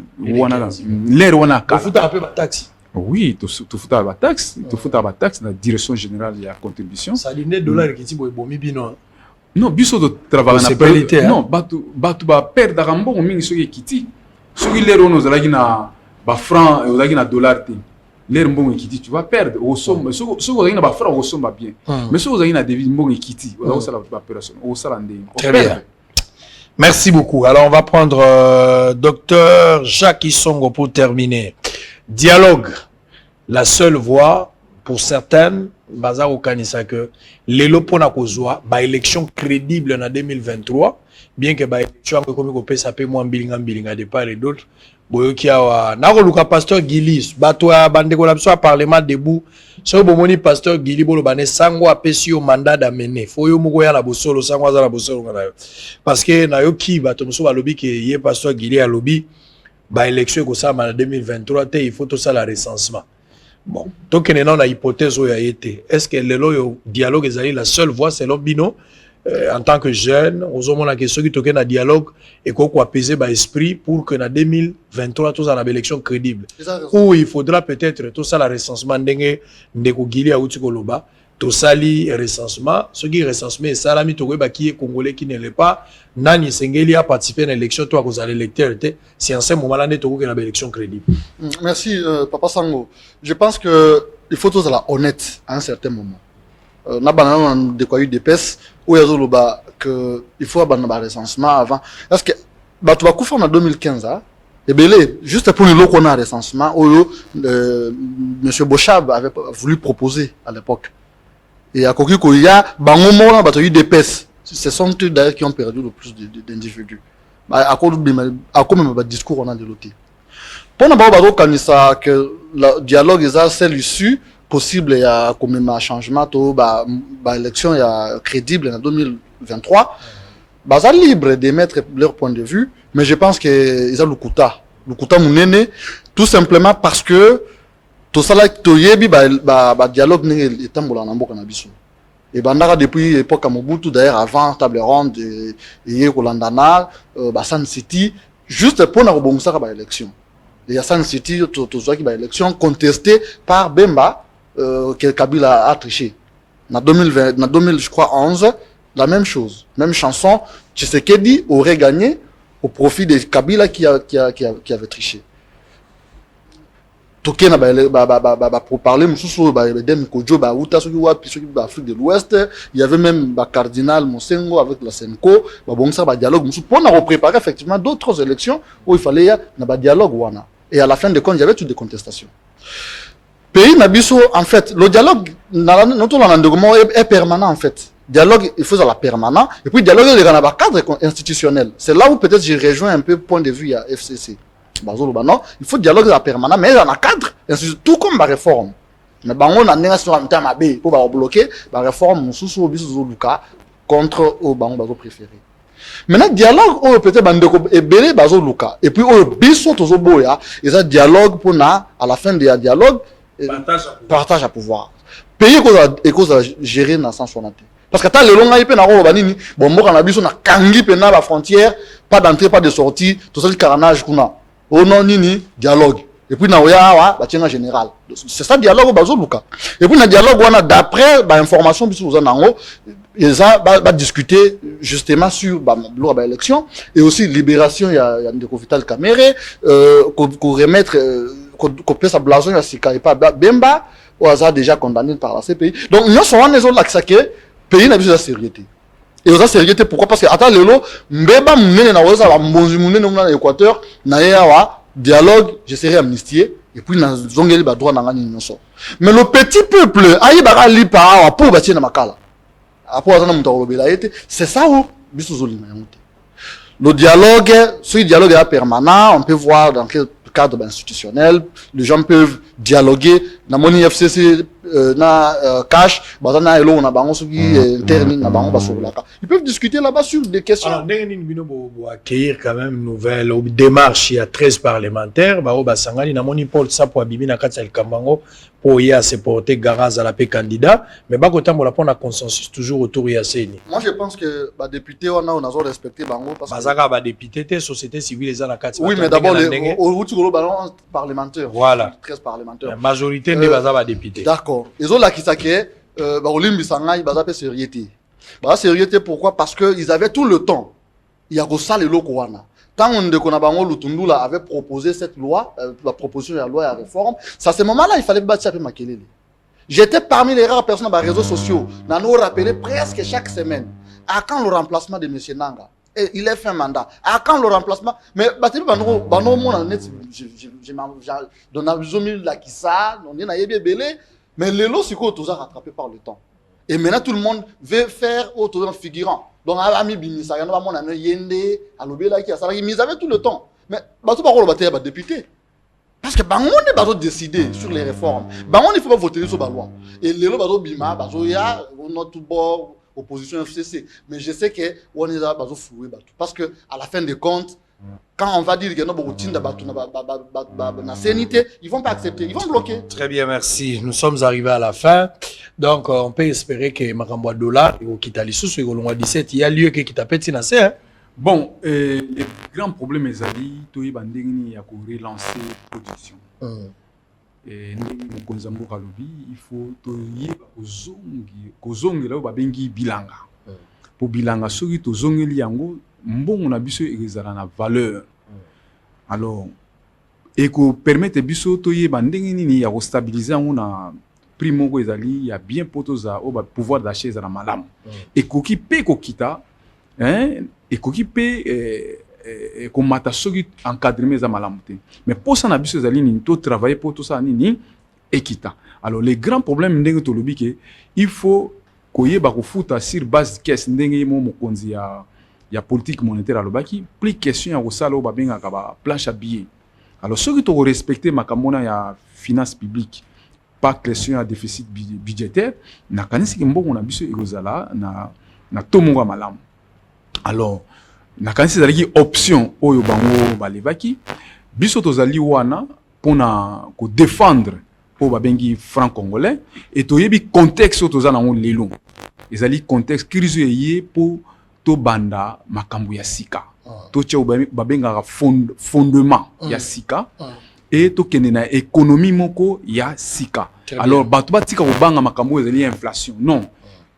L'air on a faut un peu de taxi. Oui, tout fouta ba taxe, tout fouta ba taxe na direction générale de la contribution. Ça ligne dollar qui tibo bomi bino. Non, biso de travail na périté. Non, batu ba perdre rambo mingi so kiti. Soki l'air on ozalaki na ba franc ozalaki na dollar te. L'air mbongo kiti tu vas perdre au somme. So ozalaki na ba franc au somme bien. Mais so ozalaki na devise mbongo kiti, ozalaki sala ba opération. O sala ndé. Très bien. Merci beaucoup. Alors on va prendre docteur Jacques Isongo pour terminer. Dialogue, la seule voie pour certaines bazar au kanisa que lelo pona kozwa ba élection crédible en 2023 bien que ba élection comme ko pesa pe moins bilinga de part et d'autre boyoki awa nako luka pasteur Gilis bato ya bandeko la biso parlement debout so bomoni pasteur Gili bolo bané sango apesi yo mandat d'amener fo yo moko ya la bosolo sango za la bosolo ngana yo parce que na yo ki bato muso ba lobi ke ye pasteur Gili a lobi ba élection ko ça en 2023 te il faut tout ça la recensement. Bon, donc il y a une hypothèse où il y a été. Est-ce que le dialogue est la seule voie selon Bino en tant que jeune, aux hommes la question qui toque un dialogue et qu'on apaiser l'esprit pour que en 2023 tout ça une élection crédible. Ou il faudra peut-être tout ça la recensement d'engue ndeko gili a utikoloba tout ça li recensement ce qui recensement ça la mitoko ba qui est congolais qui ne l'est pas nani sengeli a participé à l'élection toi vous allez l'électeur c'est en ce moment là netoko que la élection crédible. Merci Papa Sango. Je pense que il faut tous être honnête à un certain moment. Na banana de quoi eu des pèses où il y a zoloba que il faut avoir un recensement avant parce que bah tu vas couper en 2015 hein et belé juste pour le lot qu'on a recensement où monsieur Bochab avait voulu proposer à l'époque. Et à côté il y a bango mona bah tu as eu des pèses. Ce sont eux d'ailleurs qui ont perdu le plus d'individus. À cause même discours on a de l'autre. Pour n'avoir pas ça que le dialogue est à celle issue possible il y a comme un changement to ba élection il y a crédible en 2023 bah ça libre d'émettre leur point de vue mais je pense que ils ont le kuta munene tout simplement parce que tout ça là to yebi ba dialogue n'est tambola na mboka na biso et bandara depuis l'époque à Mobutu d'ailleurs avant table ronde et Rolandana San City juste pour na rebondir ba élection il y a San City tout ça qui ba élection contestée par Bemba que Kabila a triché. En 2020, en 2011, la même chose, même chanson. Tshisekedi aurait gagné au profit de Kabila qui avait triché. Toké na pour parler mususu dem kojo ba uta soki wa piso ba Afrique de l'Ouest, il y avait même ba cardinal Monsengo avec la Senko, ba bon ça ba dialogue mususu pour na préparer effectivement d'autres élections où il fallait na ba dialogue wana. Et à la fin de compte, il y avait toutes des contestations. Pays nabiso en fait, le dialogue est permanent en fait. Dialogue, il faut la permanent et puis dialogue il y a un cadre institutionnel. C'est là où peut-être je rejoins un peu le point de vue à FCC. Il faut dialogue permanent, mais dans un cadre, tout comme la réforme. Mais on a un pour bloquer la réforme contre au bango préféré. Maintenant, dialogue, peut-être et belé bazo luka. Et puis, au biso tozo boya, et ça dialogue pour à la fin du dialogue, partage à pouvoir. Pays qu'on a géré dans sans sonate. Parce que t'as le long IP na ro banini, bon mo kana biso na kangi pena la frontière, pas d'entrée, pas de sortie, tout ça le carnage kuna. Oh non, nini, dialogue. Et puis, na oya, bah, tiens, en général. C'est ça, dialogue au bazo, Luka. Et puis, na dialogue, on a d'après, bah, information, bis vous en haut, ils ont discuté, justement, sur, l'élection, et aussi, libération, il y a des Vital Kamere, qu'on remettre, qu'on peut sa blason, il y a Sika et pas Bemba, ou hasard déjà condamné par la CPI. Donc, nous sommes les autres, là, que pays n'a besoin de sérieuxité. Et aux sérieuxité, pourquoi? Parce que, attends, lelo, mbeba mouné na oza, mbonzi mouné na Équateur, na yawa, dialogue, je serai amnistié, et puis na zongeli ba droit na ngani nyonso. Mais le petit peuple, aïe bara li pa, pour bâtir na makala. Après, on a mon c'est ça où, biso zoli na yonte. Le dialogue, ce dialogue est permanent, on peut voir dans quel cadre institutionnel, les gens peuvent dialoguer, na moni FCC, na cash, bazana elo na bango soki interne na bango basolaka. Ils peuvent discuter là-bas sur des questions. Alors ndenge nini bino bo accueillir quand même une nouvelle démarche, il y a 13 parlementaires, ba basangani na moni Paul Sapo abimi na kati ya Kambango pour y se porter garage à la paix candidat, mais ba kotambola pour na consensus toujours autour ya CENI. Moi je pense que ba député on a respecté bango parce que bazaka ba député té société civile les na kati. Oui, mais d'abord les au ballon parlementaire. Voilà. 13 parlementaires. La majorité des bazaba députés. D'accord. Ils ont la qui s'acquiert Barolim Bisangay bazapé sérieuxité. Bah sérieuxité pourquoi? Parce que ils avaient tout le temps. Il y a ça les lokowana. Tant on de Konabango Lutundula avait proposé cette loi, la proposition de la loi à réforme, ça à ce moment-là, il fallait battre Makelele. J'étais parmi les rares personnes dans les réseaux sociaux. Nous rappelé presque chaque semaine. À quand le remplacement de M. Nanga? Et il a fait un mandat. À quand le remplacement? Mais Batibi Bano mon net, dans la zone là qui ça, on est na yébé belé, mais les lots c'est quoi tout ça rattrapé par le temps. Et maintenant tout le monde veut faire autour figurant. Donc ami Binisa, il y en a mon ami Yende, Alobela qui a ça, ils avaient tout le temps. Mais Batou Baro le député. Parce que on est pas décider sur les réformes. On il faut pas voter sur la loi. Et les lots Bato Bima, Bato ya, on a tout bord opposition FCC. Mais je sais que on est là Bato foué Bato. Parce que à la fin des comptes, quand on va dire qu'il y a une routine de sénité, ils vont pas accepter, ils vont bloquer. Très bien, merci. Nous sommes arrivés à la fin. Donc, on peut espérer que Makambo Dollar et au Kitali Sous, au 17, il y a lieu que Kitapeti n'a pas. Bon, le grand problème est que il y a relancer la production. Et il faut que bilanga. Pour bilanga, ceux qui ont yango, bon, on a besoin de valeur. Alors, et que permettre biso toye bandengini ya stabiliser on a primo ko ezali ya bien potoza au pouvoir d'achat za malamu. Et koki pe kokita hein et koki pe ko mata soki encadrer za malamu te. Mais pour ça na biso ezali ni to travailler pour tout ça nini ekita. Alors les grands problèmes ndenge to lobi ke il faut koyeba ko futa sur base caisse ndenge mo mokonzi ya politique monétaire à l'obaki, plus question à osala ou babenga kaba planche à billets. Alors ceux qui ont respecté makamona ya finance publique, pas question à déficit budgétaire, na kanisi kimbo on a biso egozala na tomonga malam. Alors na kanisi zalaki option oyo bango balevaki, biso tozali wana pona ko défendre po babengi franc congolais et toyebi contexte tozala on lelo. Ezali contexte crise yé pour to banda makambu ya sika to tche babenga fondement ya sika et to kende na économie moko ya sika. Alors bato batika obanga makambu ezali inflation non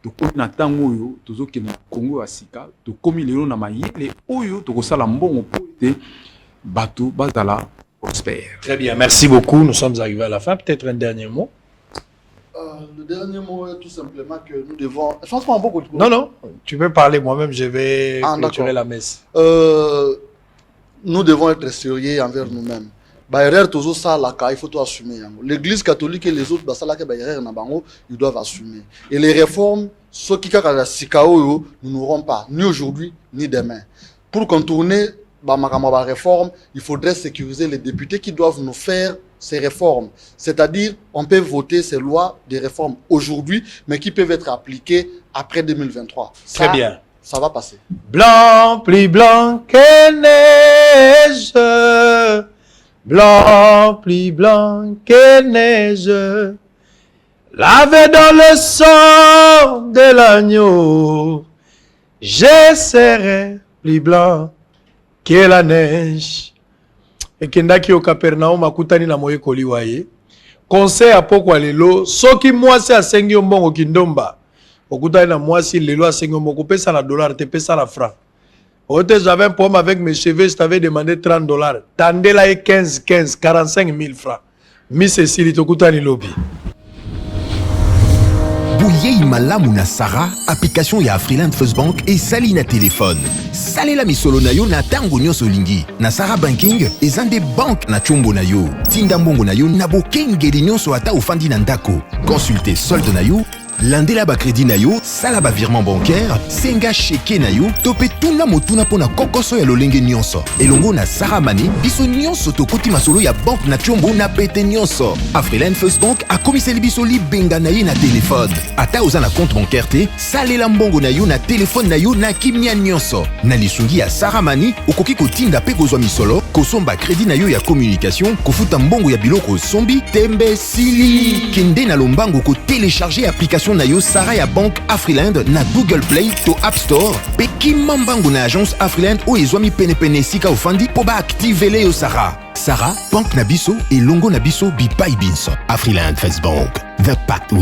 tokomi na ntango oyo tozokende na Congo ya sika tokomi lelo na mayele oyo tokosala mbongo po ete bato bazala prospère. Très bien, merci beaucoup. Nous sommes arrivés à la fin. Peut-être un dernier mot. Le dernier mot est tout simplement que nous devons... Je pense pas beaucoup de... Non, tu peux parler. Moi-même, je vais clôturer la messe. Nous devons être sérieux envers nous-mêmes. Il faut tout assumer. L'Église catholique et les autres, ils doivent assumer. Et les réformes, ceux qui nous n'aurons pas, ni aujourd'hui, ni demain. Pour contourner la réforme, il faudrait sécuriser les députés qui doivent nous faire ces réformes. C'est-à-dire, on peut voter ces lois de réformes aujourd'hui, mais qui peuvent être appliquées après 2023. Très bien. Ça va passer. Blanc, plus blanc que neige. Blanc, plus blanc que neige. Lavé dans le sang de l'agneau. Je serai plus blanc que la neige. Et kendaki au Capernaum akutani na moye koliwa ye. Conseil à pokwa lelo, soki mwasi asengi mbongo kindomba. Okutani na mwasi lelo asengi mbongo pesa na dollar te pesa na franc. Ote j'avais un problème avec mes cheveux, je t'avais demandé $30. Tandela et 15, 45 000 francs. Miss Cécile tokutani lobi. Bouyei malamu na Sarah, application ya Afriland First Bank et sali na téléphone. Salela misolo na yo na tango nyonso lingi. Na Sarah Banking, ezande bank na chombo na yo. Tinda mbongo na yo na bokengeli nyonso ata ofandi na ndako. Consultez solde na yo, landela ba crédit na yo, sala ba virement bancaire, senga cheke na yo, tope tuna motuna pona kokoso ya lolenge nyonso. Elongo na Sarah Money, biso nyonso tokoti masolo ya bank na chombo na pete nyonso. Afriland First Bank a komiseli biso li benga na ye na téléphone. Ata oza na compte bancaire te, salela mbongo na yo na téléphone na yo na kimia nyonso. Na lisungi ya Sarah Money, okoki kotinda pe kozwa misolo, kosomba crédit na yo ya communication, kofuta mbongo ya biloko sombi, tembe sili. Kende na lombango ko télécharger application na yo Sarah ya Bank Afriland na Google Play to App Store. Pe kimambango na agence Afriland o ezwami pene sika ofandi po ba activer yo Sarah. Sarah, Bank na biso et longo na biso bipai binso. Afriland First Bank, the pact with